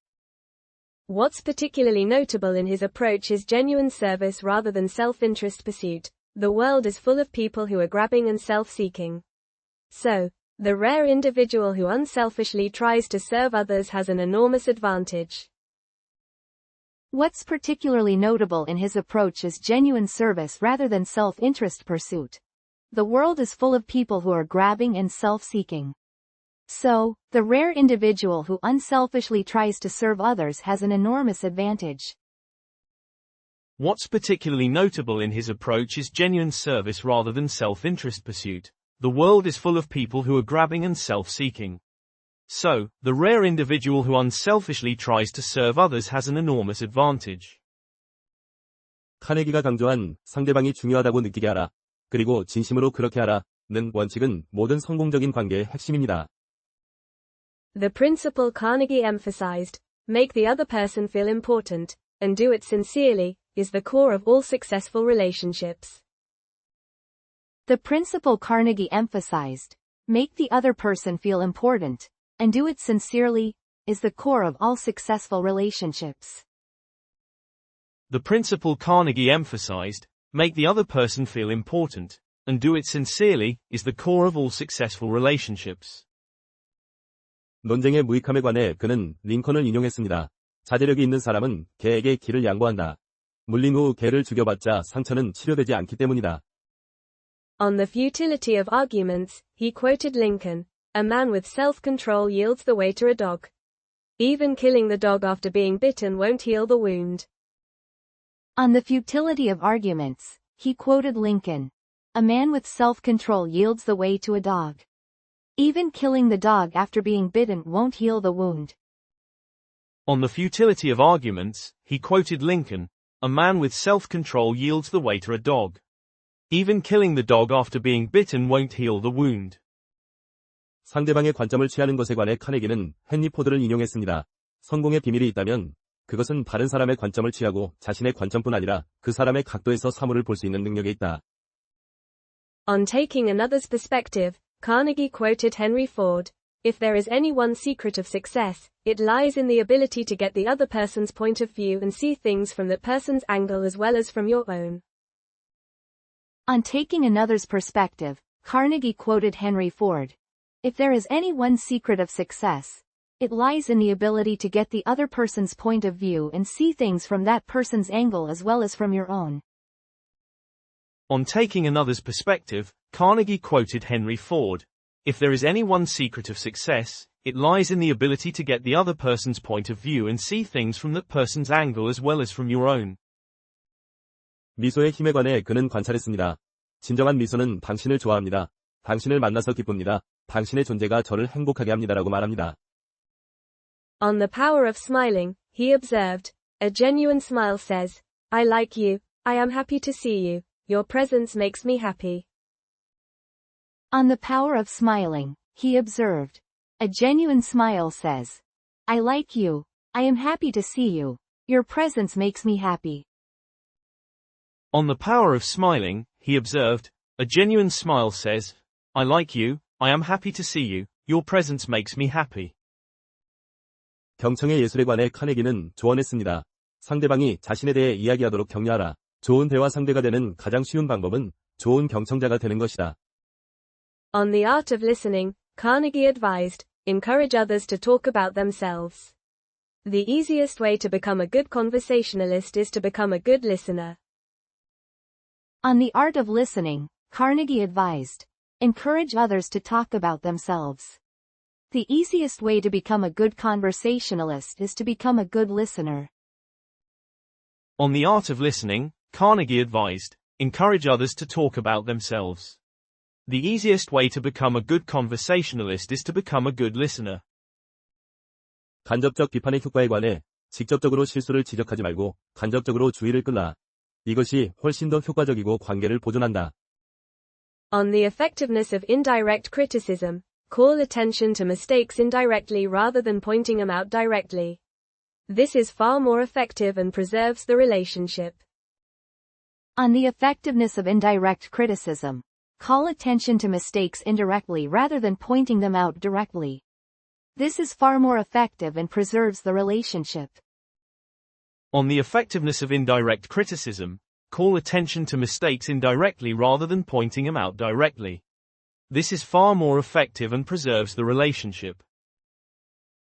[SPEAKER 3] What's particularly notable in his approach is genuine service rather than self-interest pursuit. The world is full of people who are grabbing and self-seeking. So, the rare individual who unselfishly tries to serve others has an enormous advantage.
[SPEAKER 4] What's particularly notable in his approach is genuine service rather than self-interest pursuit. The world is full of people who are grabbing and self-seeking. So, the rare individual who unselfishly tries to serve others has an enormous advantage.
[SPEAKER 5] What's particularly notable in his approach is genuine service rather than self-interest pursuit. The world is full of people who are grabbing and self-seeking. So, the rare individual who unselfishly tries to serve others has an enormous advantage.
[SPEAKER 2] 카네기가 강조한 상대방이 중요하다고 느끼게 하라. 그리고 진심으로 그렇게 하라는 원칙은 모든 성공적인 관계의 핵심입니다.
[SPEAKER 3] The principle Carnegie emphasized, make the other person feel important, and do it sincerely, is the core of all successful relationships.
[SPEAKER 4] The principle Carnegie emphasized, make the other person feel important, and do it sincerely, is the core of all successful relationships.
[SPEAKER 5] The principle Carnegie emphasized, make the other person feel important, and do it sincerely, is the core of all successful relationships.
[SPEAKER 2] 논쟁의 무익함에 관해 그는 링컨을 인용했습니다. 자제력이 있는 사람은 개에게 기를 양보한다. 물린 후 개를 죽여봤자 상처는 치료되지 않기 때문이다.
[SPEAKER 3] On the futility of arguments, he quoted Lincoln. a man with self-control yields the way to a dog. Even killing the dog after being bitten won't heal the wound.
[SPEAKER 4] On the futility of arguments, he quoted Lincoln. A man with self-control yields the way to a dog. Even killing the dog after being bitten won't heal the wound.
[SPEAKER 5] On the futility of arguments, he quoted Lincoln. A man with self-control yields the way to a dog. Even killing the dog after being bitten won't heal the wound.
[SPEAKER 2] 상대방의 관점을 취하는 것에 관해 카네기는 헨리 포드를 인용했습니다. 성공의 비밀이 있다면 그것은 다른 사람의 관점을 취하고 자신의 관점뿐 아니라 그 사람의 각도에서 사물을 볼 수 있는 능력에 있다.
[SPEAKER 3] On taking another's perspective, Carnegie quoted Henry Ford. If there is any one secret of success, it lies in the ability to get the other person's point of view and see things from that person's angle as well as from your own.
[SPEAKER 4] On taking another's perspective, Carnegie quoted Henry Ford. If there is any one secret of success, it lies in the ability to get the other person's point of view and see things from that person's angle as well as from your own.
[SPEAKER 5] On taking another's perspective, Carnegie quoted Henry Ford. If there is any one secret of success, it lies in the ability to get the other person's point of view and see things from that person's angle as well as from your own.
[SPEAKER 2] 미소의 힘에 관해 그는 관찰했습니다. 진정한 미소는 당신을 좋아합니다. 당신을 만나서 기쁩니다. 당신의 존재가 저를 행복하게 합니다라고 말합니다.
[SPEAKER 3] On the power of smiling, he observed, a genuine smile says, I like you, I am happy to see you, your presence makes me happy.
[SPEAKER 4] On the power of smiling, he observed, a genuine smile says, I like you, I am happy to see you, your presence makes me happy.
[SPEAKER 5] On the power of smiling, he observed, a genuine smile says, I like you, I am happy to see you, your presence makes me happy.
[SPEAKER 2] 경청의 예술에 관해 카네기는 조언했습니다. 상대방이 자신에 대해 이야기하도록 격려하라. 좋은 대화 상대가 되는 가장 쉬운 방법은 좋은 경청자가 되는 것이다.
[SPEAKER 3] On the art of listening, Carnegie advised, encourage others to talk about themselves. The easiest way to become a good conversationalist is to become a good listener.
[SPEAKER 4] On the art of listening, Carnegie advised, encourage others to talk about themselves. The easiest way to become a good conversationalist is to become a good listener.
[SPEAKER 5] On the art of listening, Carnegie advised, encourage others to talk about themselves. The easiest way to become a good conversationalist is to become a good listener.
[SPEAKER 2] 간접적 비판의 효과에 관해 직접적으로 실수를 지적하지 말고 간접적으로 주의를 끌라. 이것이 훨씬 더 효과적이고 관계를 보존한다.
[SPEAKER 3] On the effectiveness of indirect criticism, call attention to mistakes indirectly rather than pointing them out directly. This is far more effective and preserves the relationship.
[SPEAKER 4] On the effectiveness of indirect criticism, call attention to mistakes indirectly rather than pointing them out directly. This is far more effective and preserves the relationship.
[SPEAKER 5] On the effectiveness of indirect criticism, call attention to mistakes indirectly rather than pointing them out directly. This is far more effective and preserves the relationship.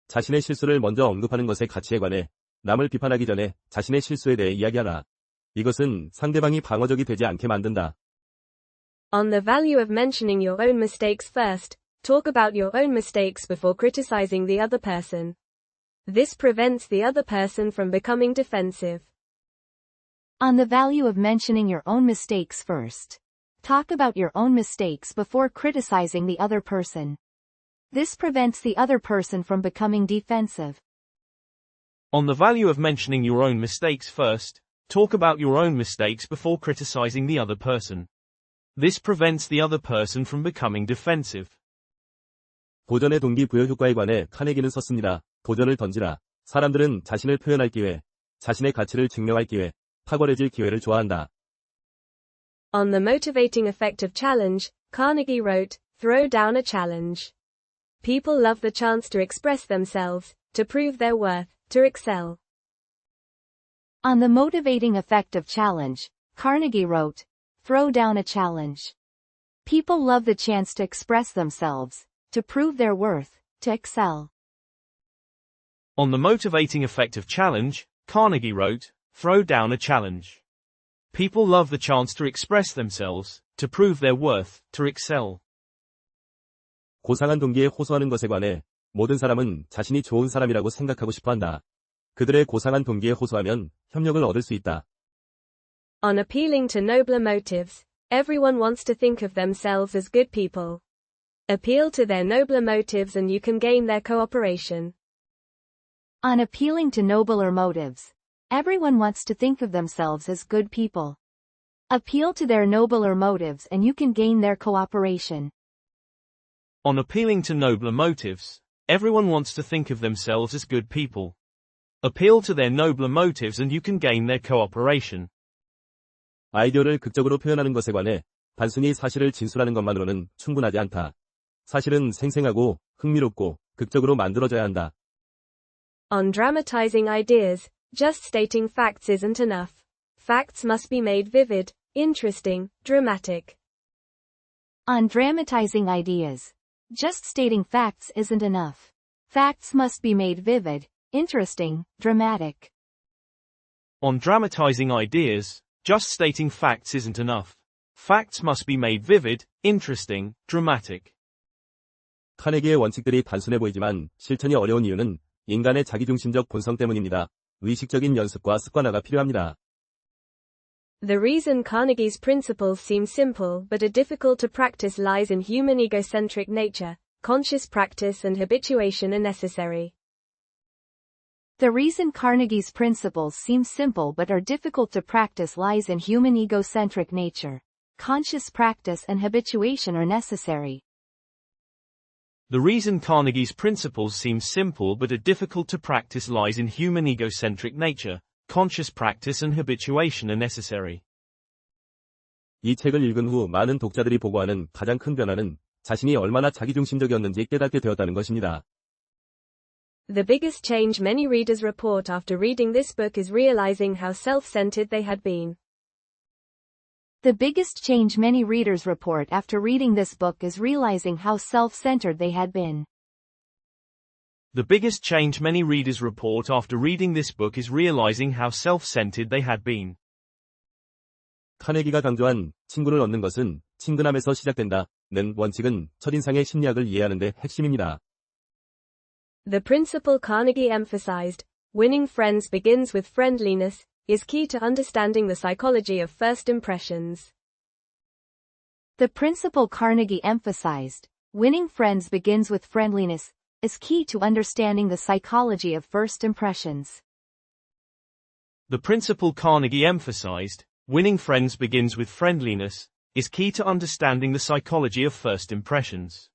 [SPEAKER 2] 자신의 실수를 먼저 언급하는 것의 가치에 관해 남을 비판하기 전에 자신의 실수에 대해 이야기하라. 이것은 상대방이 방어적이 되지 않게 만든다.
[SPEAKER 3] On the value of mentioning your own mistakes first, talk about your own mistakes before criticizing the other person. This prevents the other person from becoming defensive.
[SPEAKER 4] On the value of mentioning your own mistakes first. Talk about your own mistakes before criticizing the other person. This prevents the other person from becoming defensive.
[SPEAKER 5] On the value of mentioning your own mistakes first, talk about your own mistakes before criticizing the other person. This prevents the other person from becoming defensive.
[SPEAKER 2] 도전의 동기부여 효과에 관해 카네기는 썼습니다. 도전을 던지라. 사람들은 자신을 표현할 기회, 자신의 가치를 증명할 기회, 탁월해질 기회를 좋아한다.
[SPEAKER 3] On the motivating effect of challenge, Carnegie wrote, throw down a challenge. People love the chance to express themselves, to prove their worth, to excel.
[SPEAKER 4] On the motivating effect of challenge, Carnegie wrote, throw down a challenge. People love the chance to express themselves, to prove their worth, to excel.
[SPEAKER 5] On the motivating effect of challenge, Carnegie wrote, throw down a challenge. People love the chance to express themselves, to prove their worth, to excel.
[SPEAKER 2] 고상한 동기에 호소하는 것에 관해 모든 사람은 자신이 좋은 사람이라고 생각하고 싶어 한다. 그들의 고상한 동기에 호소하면 협력을 얻을 수 있다.
[SPEAKER 3] On appealing to nobler motives, everyone wants to think of themselves as good people. Appeal to their nobler motives and you can gain their cooperation.
[SPEAKER 4] On appealing to nobler motives, everyone wants to think of themselves as good people. Appeal to their nobler motives and you can gain their cooperation.
[SPEAKER 5] On appealing to nobler motives, everyone wants to think of themselves as good people. Appeal to their nobler motives and you can gain their cooperation.
[SPEAKER 2] 아이디어를 극적으로 표현하는 것에 관해 단순히 사실을 진술하는 것만으로는 충분하지 않다. 사실은 생생하고 흥미롭고 극적으로 만들어져야 한다.
[SPEAKER 3] On dramatizing ideas, just stating facts isn't enough. Facts must be made vivid, interesting, dramatic.
[SPEAKER 4] On dramatizing ideas, just stating facts isn't enough. Facts must be made vivid, interesting, dramatic.
[SPEAKER 5] On dramatizing ideas, just stating facts isn't enough. Facts must be made vivid, interesting, dramatic.
[SPEAKER 2] 카네기의 원칙들이 단순해 보이지만 실천이 어려운 이유는 인간의 자기중심적 본성 때문입니다. 의식적인 연습과 습관화가 필요합니다.
[SPEAKER 3] The reason Carnegie's principles seem simple but are difficult to practice lies in human egocentric nature. Conscious practice and habituation are necessary.
[SPEAKER 4] The reason Carnegie's principles seem simple but are difficult to practice lies in human egocentric nature. Conscious practice and habituation are necessary.
[SPEAKER 5] The reason Carnegie's principles seem simple but are difficult to practice lies in human egocentric nature. Conscious practice and habituation are necessary.
[SPEAKER 2] 이 책을 읽은 후 많은 독자들이 보고하는 가장 큰 변화는 자신이 얼마나 자기중심적이었는지 깨닫게 되었다는 것입니다.
[SPEAKER 3] The biggest change many readers report after reading this book is realizing how self-centered they had been.
[SPEAKER 4] The biggest change many readers report after reading this book is realizing how self-centered they had been.
[SPEAKER 5] The biggest change many readers report after reading this book is realizing how self-centered they had been.
[SPEAKER 2] 카네기가 강조한 친구를 얻는 것은 친근함에서 시작된다는 원칙은 첫인상의 심리학을 이해하는 데 핵심입니다.
[SPEAKER 3] The principle Carnegie emphasized, winning friends begins with friendliness, is key to understanding the psychology of first impressions.
[SPEAKER 4] The principle Carnegie emphasized, winning friends begins with friendliness, is key to understanding the psychology of first impressions.
[SPEAKER 5] The principle Carnegie emphasized, winning friends begins with friendliness, is key to understanding the psychology of first impressions.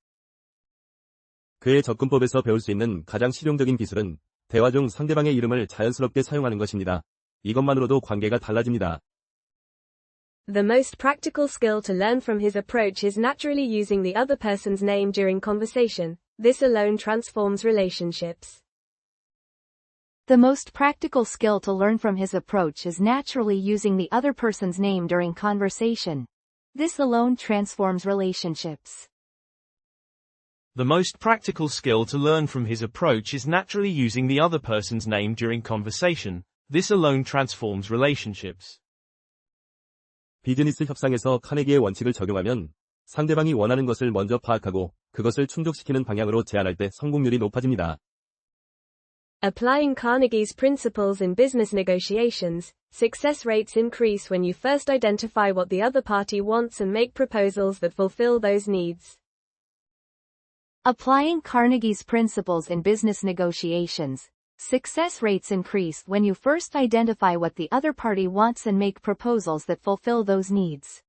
[SPEAKER 2] 그의 접근법에서 배울 수 있는 가장 실용적인 기술은 대화 중 상대방의 이름을 자연스럽게 사용하는 것입니다. 이것만으로도 관계가 달라집니다.
[SPEAKER 3] The most practical skill to learn from his approach is naturally using the other person's name during conversation. This alone transforms relationships.
[SPEAKER 4] The most practical skill to learn from his approach is naturally using the other person's name during conversation. This alone transforms relationships.
[SPEAKER 5] The most practical skill to learn from his approach is naturally using the other person's name during conversation. This alone transforms relationships.
[SPEAKER 2] 비즈니스 협상에서 카네기의 원칙을 적용하면 상대방이 원하는 것을 먼저 파악하고 그것을 충족시키는 방향으로 제안할 때 성공률이 높아집니다.
[SPEAKER 3] Applying Carnegie's principles in business negotiations, success rates increase when you first identify what the other party wants and make proposals that fulfill those needs.
[SPEAKER 4] Applying Carnegie's principles in business negotiations, success rates increase when you first identify what the other party wants and make proposals that fulfill those needs.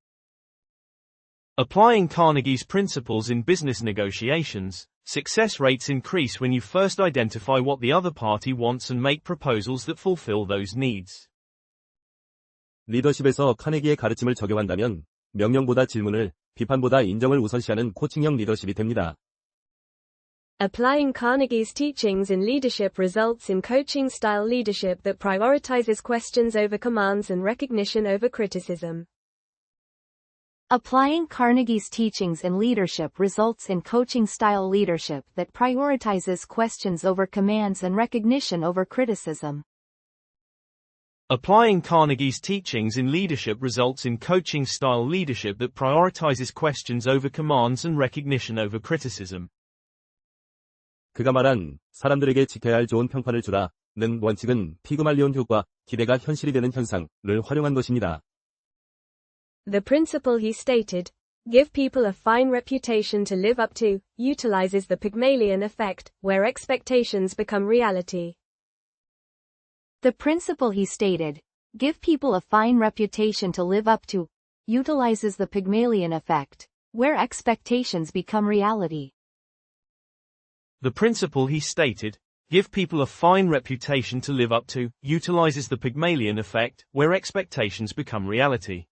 [SPEAKER 5] Applying Carnegie's principles in business negotiations, success rates increase when you first identify what the other party wants and make proposals that fulfill those needs.
[SPEAKER 2] 리더십에서 카네기의 가르침을 적용한다면 명령보다 질문을, 비판보다 인정을 우선시하는 코칭형 리더십이 됩니다.
[SPEAKER 3] Applying Carnegie's teachings in leadership results in coaching-style leadership that prioritizes questions over commands and recognition over criticism.
[SPEAKER 4] Applying Carnegie's teachings in leadership results in coaching-style leadership that prioritizes questions over commands and recognition over criticism.
[SPEAKER 5] Applying Carnegie's teachings in leadership results in coaching-style leadership that prioritizes questions over commands and recognition over criticism.
[SPEAKER 2] 그가 말한 사람들에게 지켜야 할 좋은 평판을 주라는 원칙은 피그말리온 효과, 기대가 현실이 되는 현상을 활용한 것입니다.
[SPEAKER 3] The principle he stated, give people a fine reputation to live up to, utilizes the Pygmalion effect, where expectations become reality.
[SPEAKER 4] The principle he stated, give people a fine reputation to live up to, utilizes the Pygmalion effect, where expectations become reality.
[SPEAKER 5] The principle he stated, give people a fine reputation to live up to, utilizes the Pygmalion effect, where expectations become reality.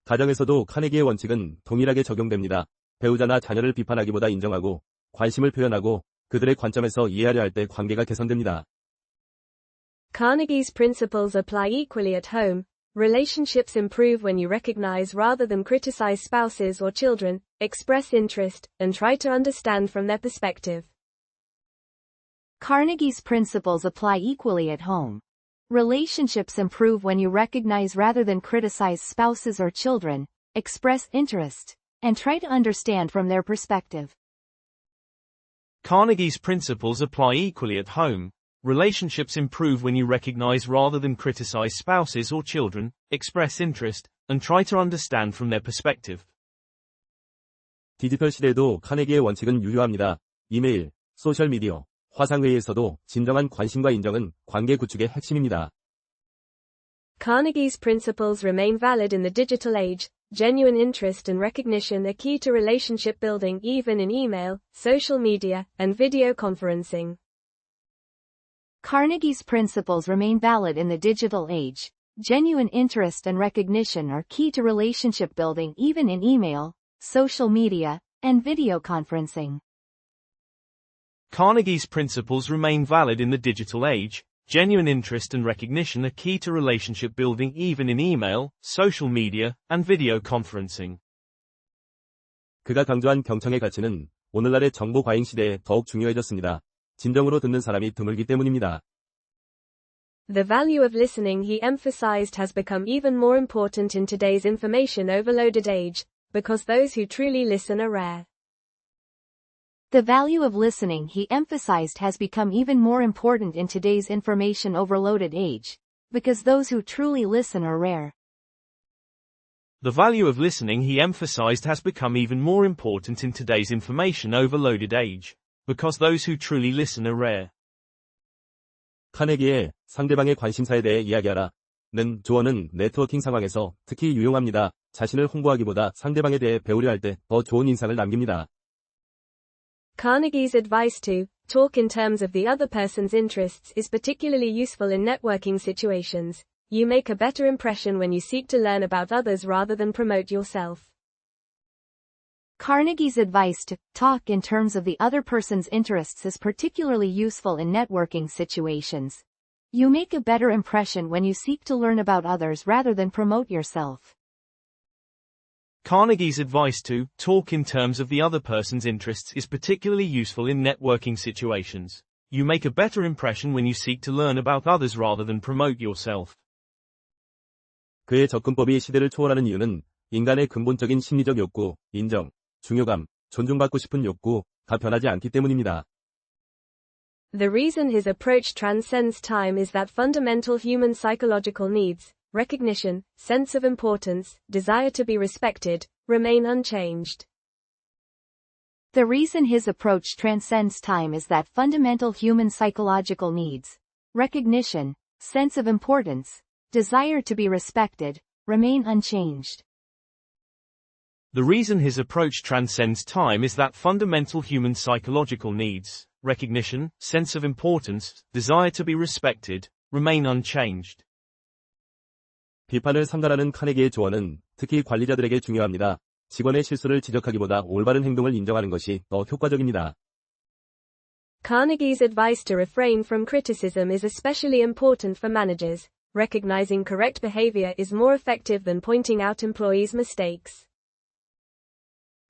[SPEAKER 2] 가정에서도 카네기의 원칙은 동일하게 적용됩니다. 배우자나 자녀를 비판하기보다 인정하고 관심을 표현하고 그들의 관점에서 이해하려 할 때 관계가 개선됩니다.
[SPEAKER 3] Carnegie's principles apply equally at home. Relationships improve when you recognize rather than criticize spouses or children, express interest, and try to understand from their perspective.
[SPEAKER 4] Carnegie's principles apply equally at home. Relationships improve when you recognize rather than criticize spouses or children, express interest, and try to understand from their perspective.
[SPEAKER 5] Carnegie's principles apply equally at home. Relationships improve when you recognize rather than criticize spouses or children, express interest, and try to understand from their perspective.
[SPEAKER 2] 디지털 시대에도 카네기의 원칙은 유효합니다. 이메일, 소셜미디어, 화상회의에서도 진정한 관심과 인정은 관계 구축의 핵심입니다.
[SPEAKER 3] Carnegie's principles remain valid in the digital age. Genuine interest and recognition are key to relationship building even in email, social media, and video conferencing.
[SPEAKER 4] Carnegie's principles remain valid in the digital age. Genuine interest and recognition are key to relationship building even in email, social media, and video conferencing.
[SPEAKER 5] Carnegie's principles remain valid in the digital age. Genuine interest and recognition are key to relationship building even in email, social media, and video conferencing.
[SPEAKER 2] 그가 강조한 경청의 가치는 오늘날의 정보 과잉 시대에 더욱 중요해졌습니다. 진정으로 듣는 사람이 드물기 때문입니다.
[SPEAKER 3] The value of listening he emphasized has become even more important in today's information overloaded age, because those who truly listen are rare.
[SPEAKER 4] The value of listening he emphasized has become even more important in today's information overloaded age, because those who truly listen are rare.
[SPEAKER 5] The value of listening he emphasized has become even more important in today's information overloaded age, because those who truly listen are rare.
[SPEAKER 2] 카네기의 상대방의 관심사에 대해 이야기하라는 조언은 네트워킹 상황에서 특히 유용합니다. 자신을 홍보하기보다 상대방에 대해 배우려 할 때 더 좋은 인상을 남깁니다.
[SPEAKER 3] Carnegie's advice to talk in terms of the other person's interests is particularly useful in networking situations. You make a better impression when you seek to learn about others rather than promote yourself.
[SPEAKER 4] Carnegie's advice to talk in terms of the other person's interests is particularly useful in networking situations. You make a better impression when you seek to learn about others rather than promote yourself.
[SPEAKER 5] Carnegie's advice to talk in terms of the other person's interests is particularly useful in networking situations. You make a better impression when you seek to learn about others rather than promote yourself.
[SPEAKER 2] 그의 접근법이 시대를 초월하는 이유는 인간의 근본적인 심리적 욕구, 인정, 중요감, 존중받고 싶은 욕구가 변하지 않기 때문입니다.
[SPEAKER 3] The reason his approach transcends time is that fundamental human psychological needs, recognition, sense of importance, desire to be respected, remain unchanged.
[SPEAKER 4] The reason his approach transcends time is that fundamental human psychological needs, recognition, sense of importance, desire to be respected, remain unchanged.
[SPEAKER 5] The reason his approach transcends time is that fundamental human psychological needs, recognition, sense of importance, desire to be respected, remain unchanged.
[SPEAKER 2] 비판을 삼가라는 카네기의 조언은 특히 관리자들에게 중요합니다. 직원의 실수를 지적하기보다 올바른 행동을 인정하는 것이 더 효과적입니다.
[SPEAKER 3] Carnegie's advice to refrain from criticism is especially important for managers. Recognizing correct behavior is more effective than pointing out employees' mistakes.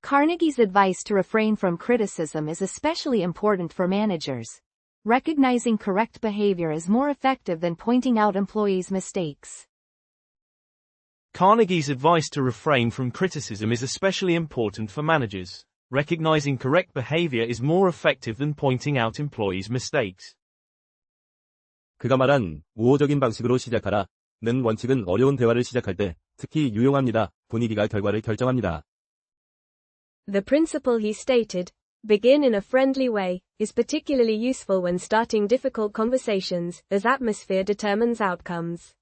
[SPEAKER 4] Carnegie's advice to refrain from criticism is especially important for managers. recognizing correct behavior is more effective than pointing out employees' mistakes.
[SPEAKER 5] Carnegie's advice to refrain from criticism is especially important for managers. Recognizing correct behavior is more effective than pointing out employees' mistakes.
[SPEAKER 2] 그가 말한 우호적인 방식으로 시작하라는 원칙은 어려운 대화를 시작할 때 특히 유용합니다. 분위기가 결과를 결정합니다.
[SPEAKER 3] The principle he stated, begin in a friendly way, is particularly useful when starting difficult conversations, as atmosphere determines outcomes.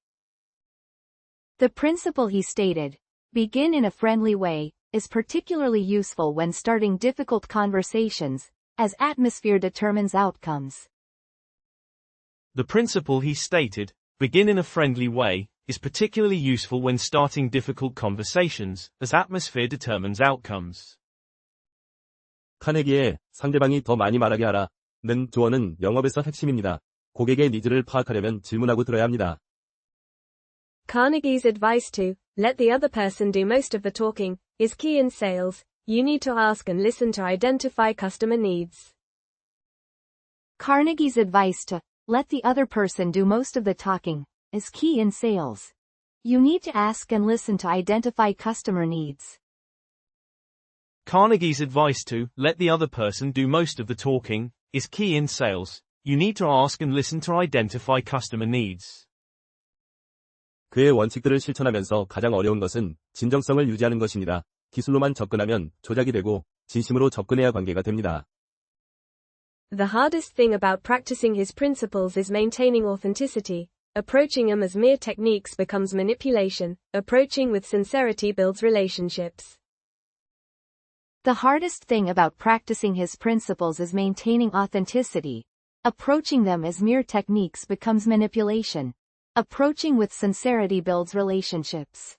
[SPEAKER 4] The principle he stated, begin in a friendly way, is particularly useful when starting difficult conversations, as atmosphere determines outcomes.
[SPEAKER 5] The principle he stated, begin in a friendly way, is particularly useful when starting difficult conversations, as atmosphere determines outcomes.
[SPEAKER 2] 카네기의 상대방이 더 많이 말하게 하라는 조언은 영업에서 핵심입니다. 고객의 니즈를 파악하려면 질문하고 들어야 합니다.
[SPEAKER 3] Carnegie's advice to let the other person do most of the talking is key in sales. You need to ask and listen to identify customer needs.
[SPEAKER 4] Carnegie's advice to let the other person do most of the talking is key in sales. You need to ask and listen to identify customer needs.
[SPEAKER 5] Carnegie's advice to let the other person do most of the talking is key in sales. You need to ask and listen to identify customer needs.
[SPEAKER 2] 그의 원칙들을 실천하면서 가장 어려운 것은 진정성을 유지하는 것입니다. 기술로만 접근하면 조작이 되고 진심으로 접근해야 관계가 됩니다.
[SPEAKER 3] The hardest thing about practicing his principles is maintaining authenticity. Approaching them as mere techniques becomes manipulation. Approaching with sincerity builds relationships.
[SPEAKER 4] The hardest thing about practicing his principles is maintaining authenticity. Approaching them as mere techniques becomes manipulation. Approaching with sincerity builds relationships.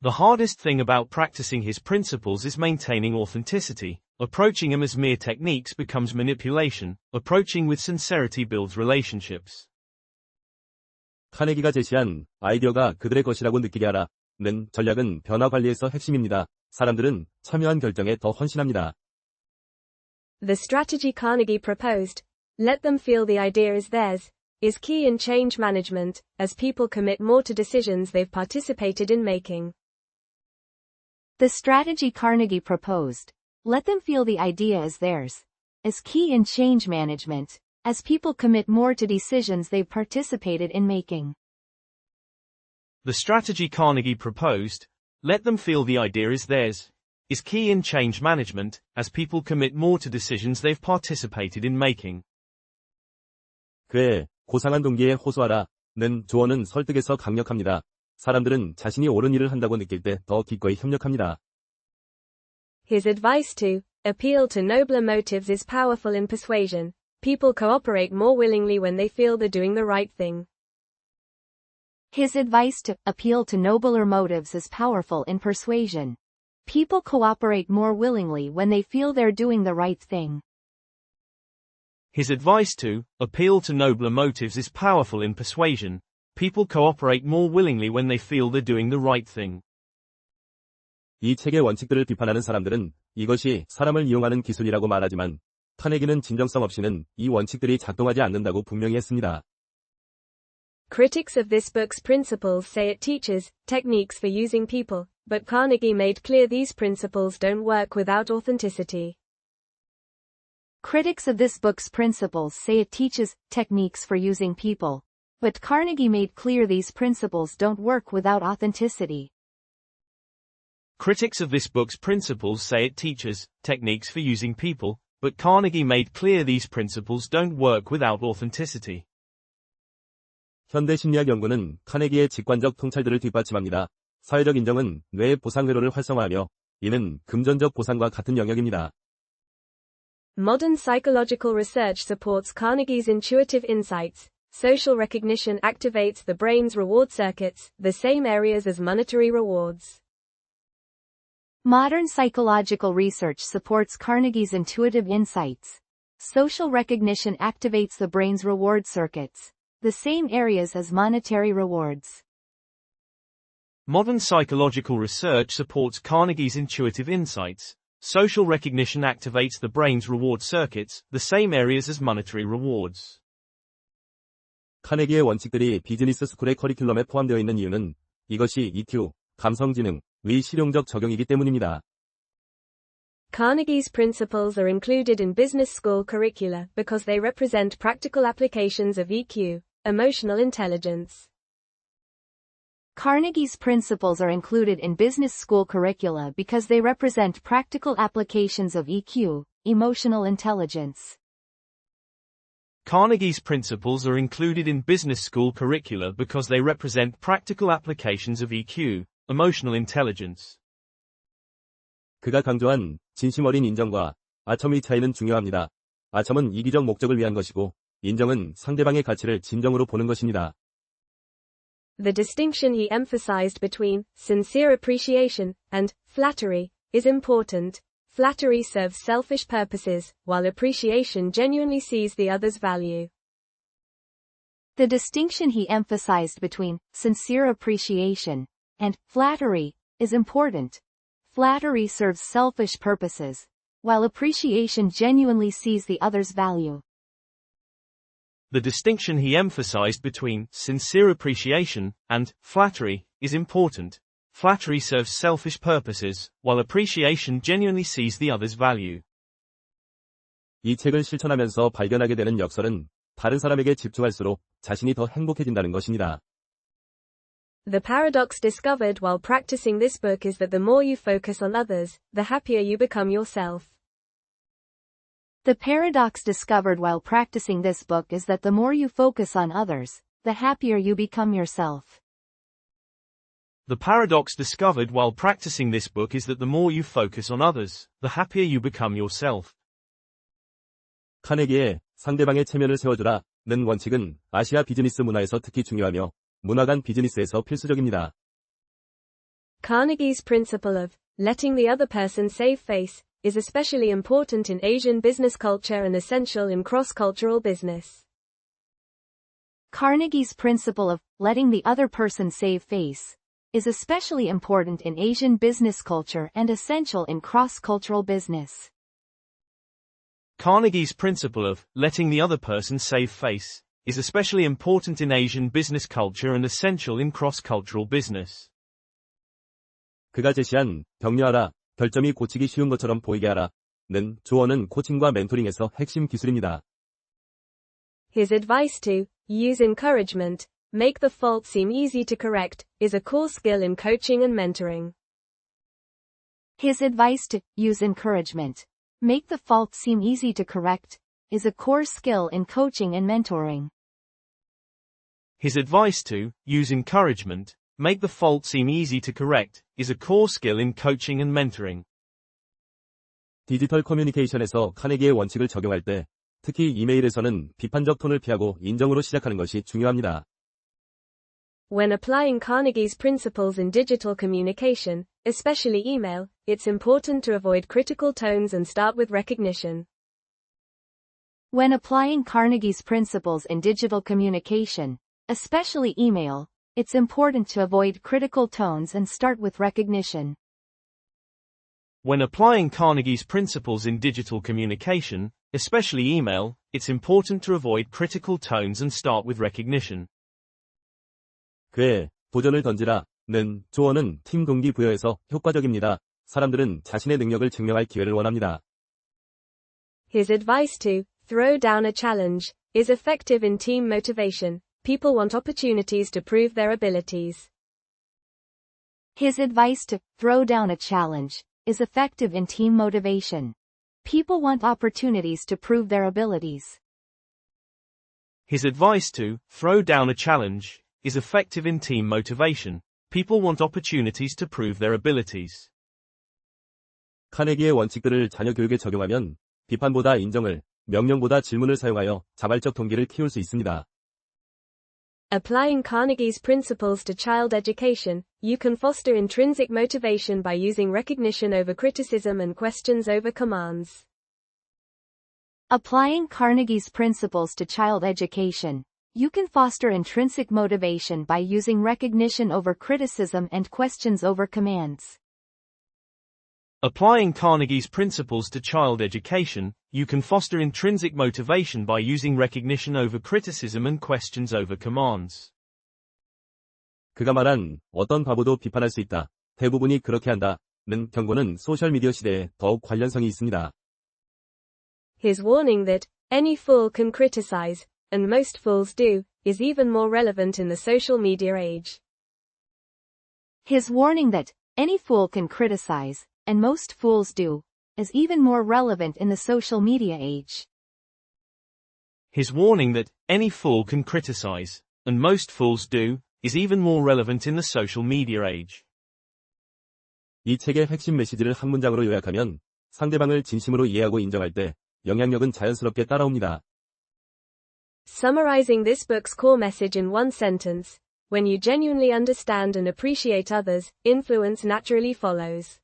[SPEAKER 5] The hardest thing about practicing his principles is maintaining authenticity. Approaching them as mere techniques becomes manipulation. Approaching with sincerity builds relationships.
[SPEAKER 2] 카네기가 제시한 아이디어가 그들의 것이라고 느끼게 하라는 전략은 변화 관리에서 핵심입니다. 사람들은 참여한 결정에 더 헌신합니다.
[SPEAKER 3] The strategy Carnegie proposed, let them feel the idea is theirs, is key in change management, as people commit more to decisions they've participated in making.
[SPEAKER 4] The strategy Carnegie proposed, let them feel the idea is theirs, is key in change management, as people commit more to decisions they've participated in making.
[SPEAKER 5] The strategy Carnegie proposed, let them feel the idea is theirs, is key in change management, as people commit more to decisions they've participated in making.
[SPEAKER 2] 그의 고상한 동기에 호소하라는 조언은 설득에서 강력합니다. 사람들은 자신이 옳은 일을 한다고 느낄 때 더 기꺼이 협력합니다.
[SPEAKER 3] His advice to appeal to nobler motives is powerful in persuasion. People cooperate more willingly when they feel they're doing the right thing.
[SPEAKER 4] His advice to appeal to nobler motives is powerful in persuasion. People cooperate more willingly when they feel they're doing the right thing.
[SPEAKER 5] His advice to appeal to nobler motives is powerful in persuasion. People cooperate more willingly when they feel they're doing the right thing.
[SPEAKER 2] 이 책의 원칙들을 비판하는 사람들은 이것이 사람을 이용하는 기술이라고 말하지만 카네기는 진정성 없이는 이 원칙들이 작동하지 않는다고 분명히 했습니다.
[SPEAKER 3] Critics of this book's principles say it teaches techniques for using people, but Carnegie made clear these principles don't work without authenticity.
[SPEAKER 4] Critics of this book's principles say it teaches techniques for using people, but Carnegie made clear these principles don't work without authenticity.
[SPEAKER 5] Critics of this book's principles say it teaches techniques for using people, but Carnegie made clear these principles don't work without authenticity.
[SPEAKER 2] 현대 심리학 연구는 카네기의 직관적 통찰들을 뒷받침합니다. 사회적 인정은 뇌의 보상 회로를 활성화하며 이는 금전적 보상과 같은 영역입니다.
[SPEAKER 3] Modern psychological research supports Carnegie's intuitive insights. Social recognition activates the brain's reward circuits, the same areas as monetary rewards.
[SPEAKER 4] Modern psychological research supports Carnegie's intuitive insights. Social recognition activates the brain's reward circuits, the same areas as monetary rewards.
[SPEAKER 5] Modern psychological research supports Carnegie's intuitive insights. Social recognition activates the brain's reward circuits, the same areas as monetary rewards.
[SPEAKER 2] 카네기의 원칙들이 비즈니스 스쿨의 커리큘럼에 포함되어 있는 이유는 이것이 EQ, 감성지능의 실용적 적용이기 때문입니다.
[SPEAKER 3] Carnegie's principles are included in business school curricula because they represent practical applications of EQ, emotional intelligence.
[SPEAKER 4] Carnegie's principles are included in business school curricula because they represent practical applications of EQ, emotional intelligence.
[SPEAKER 5] Carnegie's principles are included in business school curricula because they represent practical applications of EQ, emotional intelligence.
[SPEAKER 2] 그가 강조한 진심 어린 인정과 아첨의 차이는 중요합니다. 아첨은 이기적 목적을 위한 것이고, 인정은 상대방의 가치를 진정으로 보는 것입니다.
[SPEAKER 3] The distinction he emphasized between sincere appreciation and flattery is important. Flattery serves selfish purposes, while appreciation genuinely sees the other's value.
[SPEAKER 4] The distinction he emphasized between sincere appreciation and flattery is important. Flattery serves selfish purposes, while appreciation genuinely sees the other's value.
[SPEAKER 5] The distinction he emphasized between sincere appreciation and flattery is important. Flattery serves selfish purposes, while appreciation genuinely sees the other's value.
[SPEAKER 2] 이 책을 실천하면서 발견하게 되는 역설은 다른 사람에게 집중할수록 자신이 더 행복해진다는 것입니다.
[SPEAKER 3] The paradox discovered while practicing this book is that the more you focus on others, the happier you become yourself.
[SPEAKER 4] The paradox discovered while practicing this book is that the more you focus on others, the happier you become yourself.
[SPEAKER 5] The paradox discovered while practicing this book is that the more you focus on others, the happier you become yourself.
[SPEAKER 2] 카네기의 상대방의 체면을 세워주라는 원칙은 아시아 비즈니스 문화에서 특히 중요하며 문화 간 비즈니스에서 필수적입니다.
[SPEAKER 3] Carnegie's principle of letting the other person save face is especially important in Asian business culture and essential in cross-cultural business.
[SPEAKER 4] Carnegie's principle of letting the other person save face is especially important in Asian business culture and essential in cross-cultural business.
[SPEAKER 5] Carnegie's principle of letting the other person save face is especially important in Asian business culture and essential in cross-cultural business.
[SPEAKER 2] 그가 제시한 격려하라, 결점이 고치기 쉬운 것처럼 보이게 하라는 조언은 코칭과 멘토링에서 핵심 기술입니다.
[SPEAKER 3] His advice to use encouragement, make the fault seem easy to correct, is a core skill in coaching and mentoring.
[SPEAKER 4] His advice to use encouragement, make the fault seem easy to correct, is a core skill in coaching and mentoring.
[SPEAKER 5] His advice to use encouragement, make the fault seem easy to correct, is a core skill in coaching and mentoring.
[SPEAKER 2] 디지털 커뮤니케이션에서 카네기의 원칙을 적용할 때, 특히 이메일에서는 비판적 톤을 피하고 인정으로 시작하는 것이 중요합니다.
[SPEAKER 3] When applying Carnegie's principles in digital communication, especially email, it's important to avoid critical tones and start with recognition.
[SPEAKER 4] When applying Carnegie's principles in digital communication, especially email, it's important to avoid critical tones and start with recognition.
[SPEAKER 5] When applying Carnegie's principles in digital communication, especially email, it's important to avoid critical tones and start with recognition.
[SPEAKER 2] 그의 도전을 던지라는 조언은 팀 동기부여에서 효과적입니다. 사람들은 자신의 능력을 증명할 기회를 원합니다.
[SPEAKER 3] His advice to throw down a challenge is effective in team motivation. People want opportunities to prove their abilities.
[SPEAKER 4] His advice to throw down a challenge is effective in team motivation. People want opportunities to prove their abilities.
[SPEAKER 5] His advice to throw down a challenge is effective in team motivation. People want opportunities to prove their abilities.
[SPEAKER 2] 카네기의 원칙들을 자녀 교육에 적용하면 비판보다 인정을, 명령보다 질문을 사용하여 자발적 동기를 키울 수 있습니다.
[SPEAKER 3] Applying Carnegie's principles to child education, you can foster intrinsic motivation by using recognition over criticism and questions over commands.
[SPEAKER 4] Applying Carnegie's principles to child education, you can foster intrinsic motivation by using recognition over criticism and questions over commands.
[SPEAKER 5] Applying Carnegie's principles to child education, you can foster intrinsic motivation by using recognition over criticism and questions over commands.
[SPEAKER 2] 그가 말한 어떤 바보도 비판할 수 있다. 대부분이 그렇게 한다는 경고는 소셜미디어 시대에 더욱 관련성이 있습니다.
[SPEAKER 3] His warning that any fool can criticize, and most fools do, is even more relevant in the social media age.
[SPEAKER 4] His warning that any fool can criticize, and most fools do, is even more relevant in the social media age.
[SPEAKER 5] His warning that any fool can criticize, and most fools do, is even more relevant in the social media age.
[SPEAKER 2] 이 책의 핵심 메시지를 한 문장으로 요약하면 상대방을 진심으로 이해하고 인정할 때 영향력은 자연스럽게 따라옵니다.
[SPEAKER 3] Summarizing this book's core message in one sentence, when you genuinely understand and appreciate others, influence naturally follows.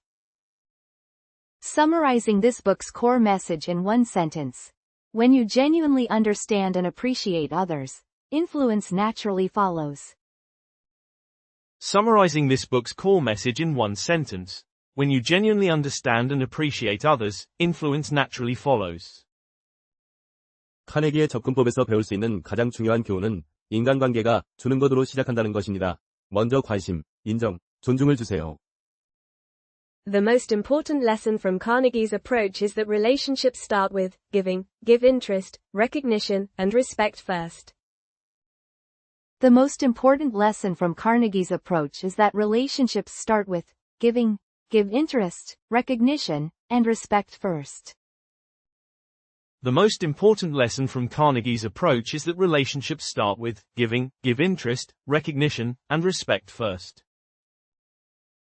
[SPEAKER 4] Summarizing this book's core message in one sentence. When you genuinely understand and appreciate others, influence naturally follows.
[SPEAKER 5] Summarizing this book's core message in one sentence. When you genuinely understand and appreciate others, influence naturally follows.
[SPEAKER 2] 카네기의 접근법에서 배울 수 있는 가장 중요한 교훈은 인간관계가 주는 것으로 시작한다는 것입니다. 먼저 관심, 인정, 존중을 주세요.
[SPEAKER 3] The most important lesson from Carnegie's approach is that relationships start with giving, give interest, recognition, and respect first.
[SPEAKER 4] The most important lesson from Carnegie's approach is that relationships start with giving, give interest, recognition, and respect first.
[SPEAKER 5] The most important lesson from Carnegie's approach is that relationships start with giving, give interest, recognition, and respect first.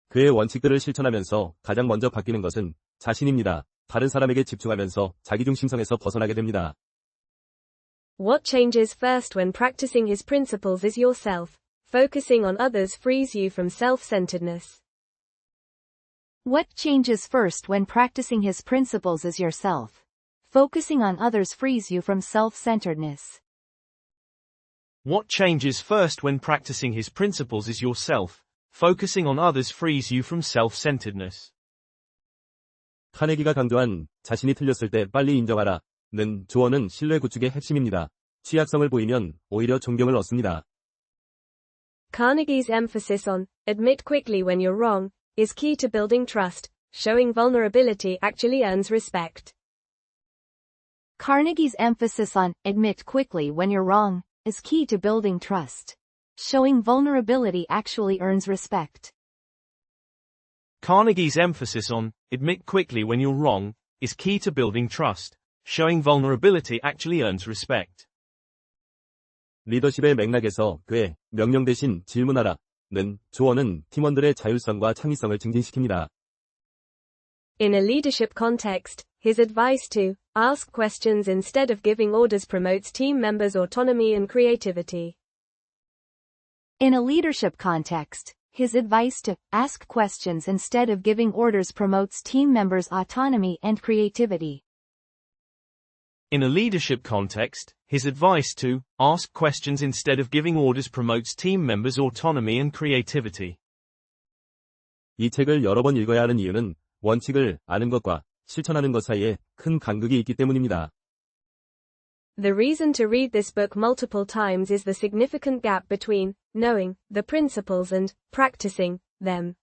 [SPEAKER 2] 그의 원칙들을 실천하면서 가장 먼저 바뀌는 것은 자신입니다. 다른 사람에게 집중하면서 자기중심성에서 벗어나게 됩니다.
[SPEAKER 3] What changes first when practicing his principles is yourself. Focusing on others frees you from self-centeredness.
[SPEAKER 4] What changes first when practicing his principles is yourself. Focusing on others frees you from self-centeredness.
[SPEAKER 5] What changes first when practicing his principles is yourself. Focusing on others frees you from self-centeredness.
[SPEAKER 2] 카네기가 강조한 자신이 틀렸을 때 빨리 인정하라는 조언은 신뢰 구축의 핵심입니다. 취약성을 보이면 오히려 존경을 얻습니다.
[SPEAKER 3] Carnegie's emphasis on admit quickly when you're wrong is key to building trust. Showing vulnerability actually earns respect.
[SPEAKER 4] Carnegie's emphasis on admit quickly when you're wrong is key to building trust. Showing vulnerability actually earns respect.
[SPEAKER 5] Carnegie's emphasis on admit quickly when you're wrong is key to building trust. Showing vulnerability actually earns respect.
[SPEAKER 2] 리더십의 맥락에서 그의 명령 대신 질문하라는 조언은 팀원들의 자율성과 창의성을 증진시킵니다.
[SPEAKER 3] In a leadership context, his advice to ask questions instead of giving orders promotes team members' autonomy and creativity.
[SPEAKER 4] In a leadership context, his advice to ask questions instead of giving orders promotes team members' autonomy and creativity.
[SPEAKER 5] In a leadership context, his advice to ask questions instead of giving orders promotes team members' autonomy and creativity.
[SPEAKER 2] 이 책을 여러 번 읽어야 하는 이유는 원칙을 아는 것과 실천하는 것 사이에 큰 간극이 있기 때문입니다.
[SPEAKER 3] The reason to read this book multiple times is the significant gap between knowing the principles and practicing them.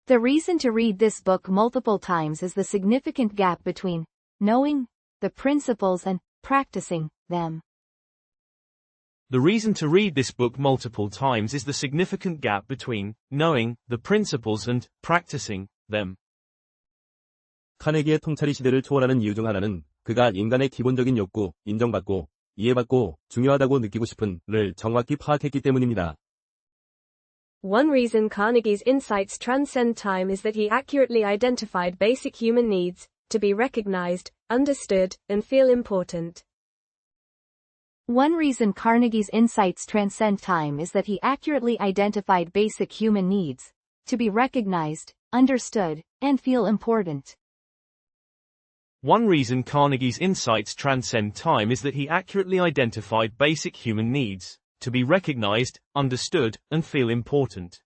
[SPEAKER 4] The reason to read this book multiple times is the significant gap between knowing the principles and practicing them.
[SPEAKER 5] The reason to read this book multiple times is the significant gap between knowing the principles and practicing them.
[SPEAKER 2] 카네기의 통찰이 시대를 초월하는 이유 중 하나는 그가 인간의 기본적인 욕구, 인정받고, 이해받고, 중요하다고 느끼고 싶은를 정확히 파악했기 때문입니다.
[SPEAKER 3] One reason Carnegie's insights transcend time is that he accurately identified basic human needs, to be recognized, understood, and feel important.
[SPEAKER 4] One reason Carnegie's insights transcend time is that he accurately identified basic human needs, to be recognized, understood, and feel important.
[SPEAKER 5] One reason Carnegie's insights transcend time is that he accurately identified basic human needs, to be recognized, understood, and feel important.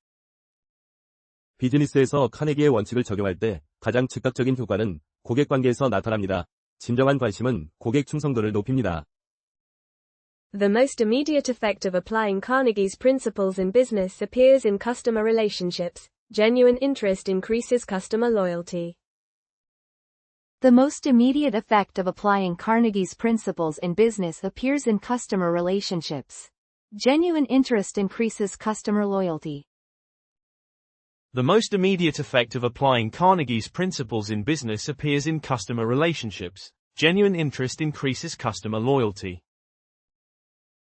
[SPEAKER 2] 비즈니스에서 카네기의 원칙을 적용할 때 가장 즉각적인 효과는 고객 관계에서 나타납니다. 진정한 관심은 고객 충성도를 높입니다.
[SPEAKER 3] The most immediate effect of applying Carnegie's principles in business appears in customer relationships. Genuine interest increases customer loyalty.
[SPEAKER 4] The most immediate effect of applying Carnegie's principles in business appears in customer relationships. Genuine interest increases customer loyalty.
[SPEAKER 5] The most immediate effect of applying Carnegie's principles in business appears in customer relationships. Genuine interest increases customer loyalty.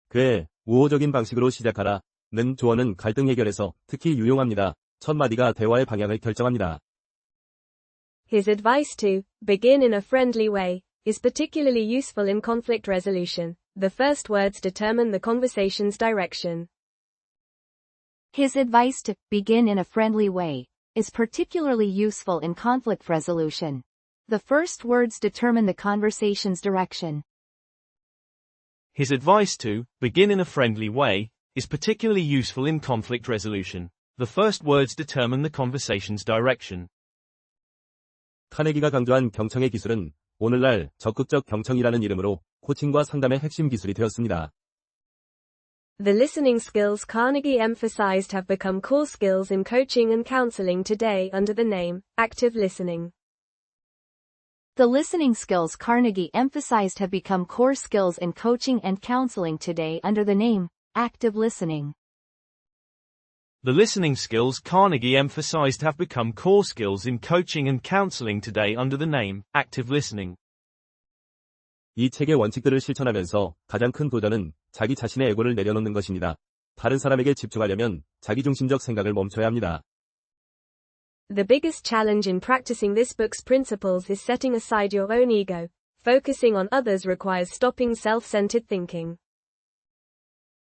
[SPEAKER 2] 그의 우호적인 방식으로 시작하라는 조언은 갈등 해결에서 특히 유용합니다. 첫 마디가 대화의 방향을 결정합니다.
[SPEAKER 3] His advice to begin in a friendly way is particularly useful in conflict resolution. The first words determine the conversation's direction.
[SPEAKER 4] His advice to begin in a friendly way is particularly useful in conflict resolution. The first words determine the conversation's direction.
[SPEAKER 5] His advice to begin in a friendly way is particularly useful in conflict resolution. The first words determine the conversation's direction.
[SPEAKER 2] 카네기가 강조한 경청의 기술은 오늘날 적극적 경청이라는 이름으로 코칭과 상담의 핵심 기술이 되었습니다.
[SPEAKER 3] The listening skills Carnegie emphasized have become core skills in coaching and counseling today under the name active listening.
[SPEAKER 4] The listening skills Carnegie emphasized have become core skills in coaching and counseling today under the name active listening.
[SPEAKER 5] The listening skills Carnegie emphasized have become core skills in coaching and counseling today under the name active listening.
[SPEAKER 2] 이 책의 원칙들을 실천하면서 가장 큰 도전은 자기 자신의 에고를 내려놓는 것입니다. 다른 사람에게 집중하려면 자기중심적 생각을 멈춰야 합니다.
[SPEAKER 3] The biggest challenge in practicing this book's principles is setting aside your own ego. Focusing on others requires stopping self-centered thinking.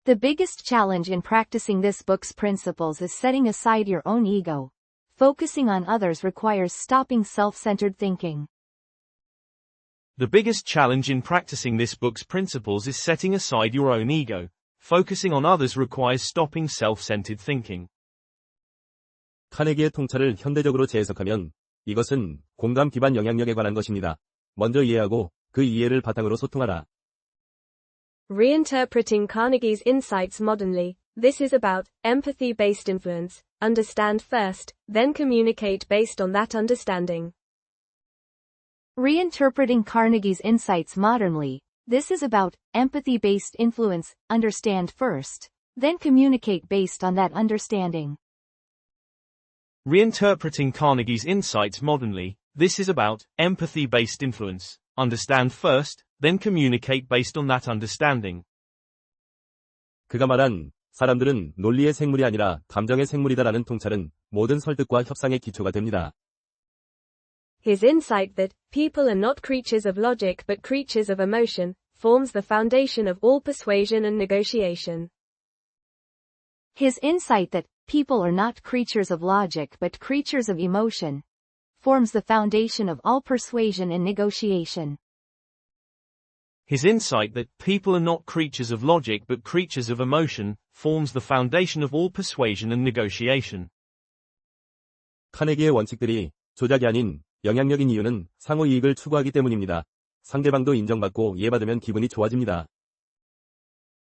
[SPEAKER 4] The biggest challenge in practicing this book's principles is setting aside your own ego. Focusing on others requires stopping self-centered thinking.
[SPEAKER 5] The biggest challenge in practicing this book's principles is setting aside your own ego. Focusing on others requires stopping self-centered thinking.
[SPEAKER 2] 카네기의 통찰을 현대적으로 재해석하면 이것은 공감 기반 영향력에 관한 것입니다. 먼저 이해하고 그 이해를 바탕으로 소통하라.
[SPEAKER 3] Reinterpreting Carnegie's insights modernly, this is about empathy-based influence. Understand first, then communicate based on that understanding.
[SPEAKER 4] Reinterpreting Carnegie's insights modernly, this is about empathy-based influence. Understand first, then communicate based on that understanding.
[SPEAKER 5] Reinterpreting Carnegie's insights modernly, this is about empathy-based influence. Understand first, then communicate based on that understanding.
[SPEAKER 2] 그가 말한 사람들은 논리의 생물이 아니라 감정의 생물이다라는 통찰은 모든 설득과 협상의 기초가 됩니다.
[SPEAKER 3] His insight that people are not creatures of logic but creatures of emotion forms the foundation of all persuasion and negotiation.
[SPEAKER 4] His insight that people are not creatures of logic but creatures of emotion forms the foundation of all persuasion and negotiation.
[SPEAKER 5] His insight that people are not creatures of logic but creatures of emotion forms the foundation of all persuasion and negotiation.
[SPEAKER 2] 카네기의 원칙들이 조작이 아닌 영향력인 이유는 상호 이익을 추구하기 때문입니다. 상대방도 인정받고 이해받으면 기분이 좋아집니다.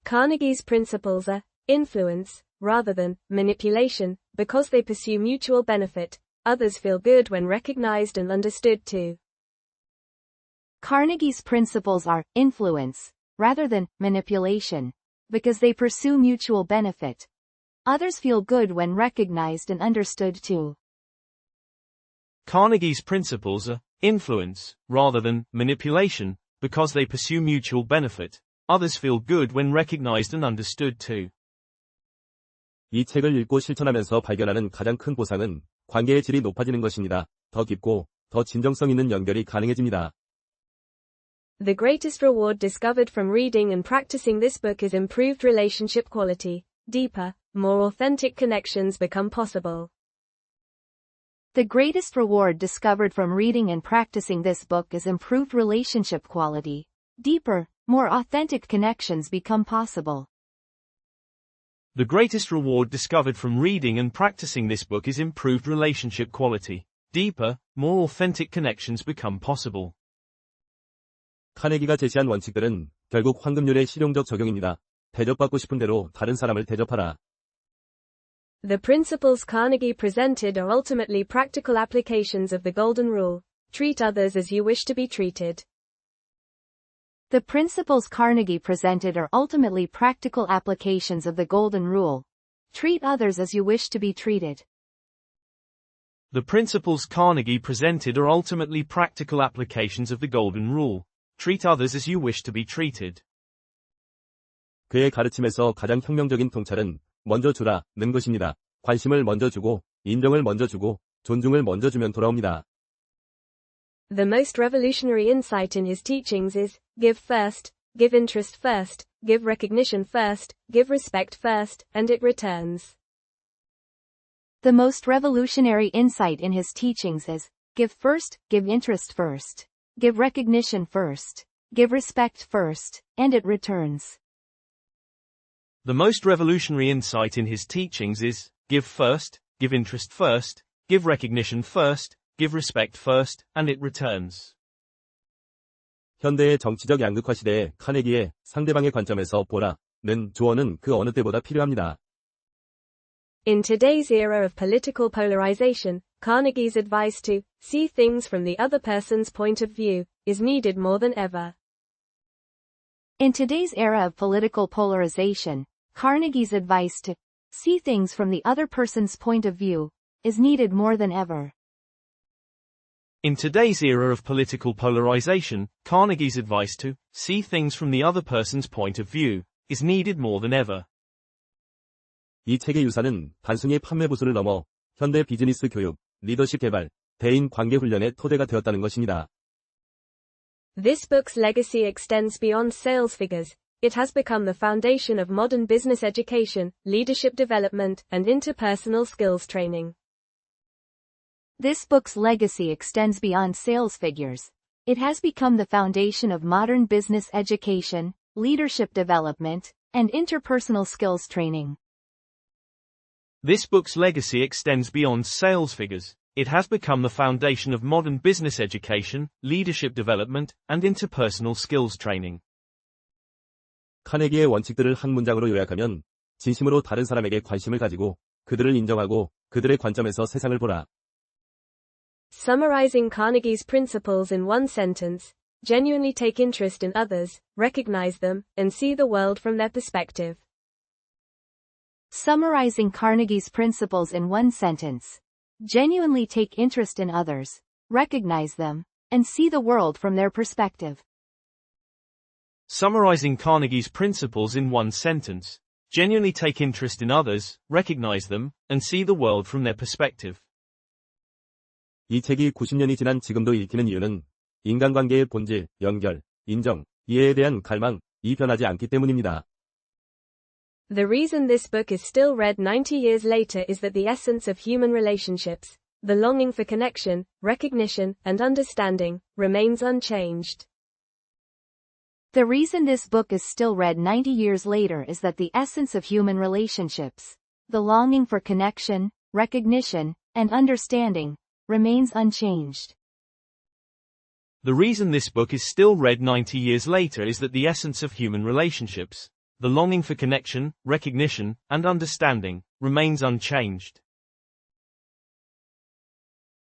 [SPEAKER 3] Carnegie's principles are influence rather than manipulation because they pursue mutual benefit. Others feel good when recognized and understood too.
[SPEAKER 4] Carnegie's principles are influence rather than manipulation because they pursue mutual benefit. Others feel good when recognized and understood too.
[SPEAKER 5] Carnegie's principles are influence rather than manipulation because they pursue mutual benefit. Others feel good when recognized and understood too.
[SPEAKER 2] 이 책을 읽고 실천하면서 발견하는 가장 큰 보상은 관계의 질이 높아지는 것입니다. 더 깊고 더 진정성 있는 연결이 가능해집니다.
[SPEAKER 3] The greatest reward discovered from reading and practicing this book is improved relationship quality. Deeper, more authentic connections become possible.
[SPEAKER 4] The greatest reward discovered from reading and practicing this book is improved relationship quality. Deeper, more authentic connections become possible.
[SPEAKER 5] The greatest reward discovered from reading and practicing this book is improved relationship quality. Deeper, more authentic connections become possible.
[SPEAKER 2] 카네기가 제시한 원칙들은 결국 황금률의 실용적 적용입니다. 대접받고 싶은 대로 다른 사람을 대접하라.
[SPEAKER 3] The principles Carnegie presented are ultimately practical applications of the Golden Rule. Treat others as you wish to be treated.
[SPEAKER 4] The principles Carnegie presented are ultimately practical applications of the Golden Rule. Treat others as you wish to be treated.
[SPEAKER 5] The principles Carnegie presented are ultimately practical applications of the Golden Rule. Treat others as you wish to be treated.
[SPEAKER 2] 그의 가르침에서 가장 혁명적인 통찰은 먼저 주라는 것입니다. 관심을 먼저 주고, 인정을 먼저 주고, 존중을 먼저 주면 돌아옵니다.
[SPEAKER 3] The most revolutionary insight in his teachings is, give first, give interest first, give recognition first, give respect first, and it returns.
[SPEAKER 4] The most revolutionary insight in his teachings is, give first, give interest first, give recognition first, give respect first, and it returns.
[SPEAKER 5] The most revolutionary insight in his teachings is, give first, give interest first, give recognition first, give respect first, and it returns.
[SPEAKER 2] 현대의 정치적 양극화 시대에 카네기의 상대방의 관점에서 보라는 조언은 그 어느 때보다 필요합니다.
[SPEAKER 3] In today's era of political polarization, Carnegie's advice to see things from the other person's point of view is needed more than ever.
[SPEAKER 4] In today's era of political polarization, Carnegie's advice to see things from the other person's point of view is needed more than ever.
[SPEAKER 5] In today's era of political polarization, Carnegie's advice to see things from the other person's point of view is needed more than ever.
[SPEAKER 2] 이 책의 유산은 단순히 판매 부수를 넘어 현대 비즈니스 교육, 리더십 개발, 대인 관계 훈련의 토대가 되었다는 것입니다.
[SPEAKER 3] This book's legacy extends beyond sales figures. It has become the foundation of modern business education, leadership development, and interpersonal skills training.
[SPEAKER 4] This book's legacy extends beyond sales figures. It has become the foundation of modern business education, leadership development, and interpersonal skills training.
[SPEAKER 5] This book's legacy extends beyond sales figures. It has become the foundation of modern business education, leadership development, and interpersonal skills training.
[SPEAKER 2] 카네기의 원칙들을 한 문장으로 요약하면 진심으로 다른 사람에게 관심을 가지고 그들을 인정하고 그들의 관점에서 세상을 보라.
[SPEAKER 3] Summarizing Carnegie's principles in one sentence, genuinely take interest in others, recognize them, and see the world from their perspective.
[SPEAKER 4] Summarizing Carnegie's principles in one sentence, genuinely take interest in others, recognize them, and see the world from their perspective.
[SPEAKER 5] Summarizing Carnegie's principles in one sentence, genuinely take interest in others, recognize them, and see the world from their perspective.
[SPEAKER 2] 이 책이 90년이 지난 지금도 읽히는 이유는 인간관계의 본질, 연결, 인정, 이해에 대한 갈망이 변하지 않기 때문입니다.
[SPEAKER 3] The reason this book is still read 90 years later is that the essence of human relationships, the longing for connection, recognition, and understanding, remains unchanged.
[SPEAKER 4] The reason this book is still read 90 years later is that the essence of human relationships, the longing for connection, recognition, and understanding, remains unchanged.
[SPEAKER 5] The reason this book is still read 90 years later is that the essence of human relationships, the longing for connection, recognition, and understanding, remains unchanged.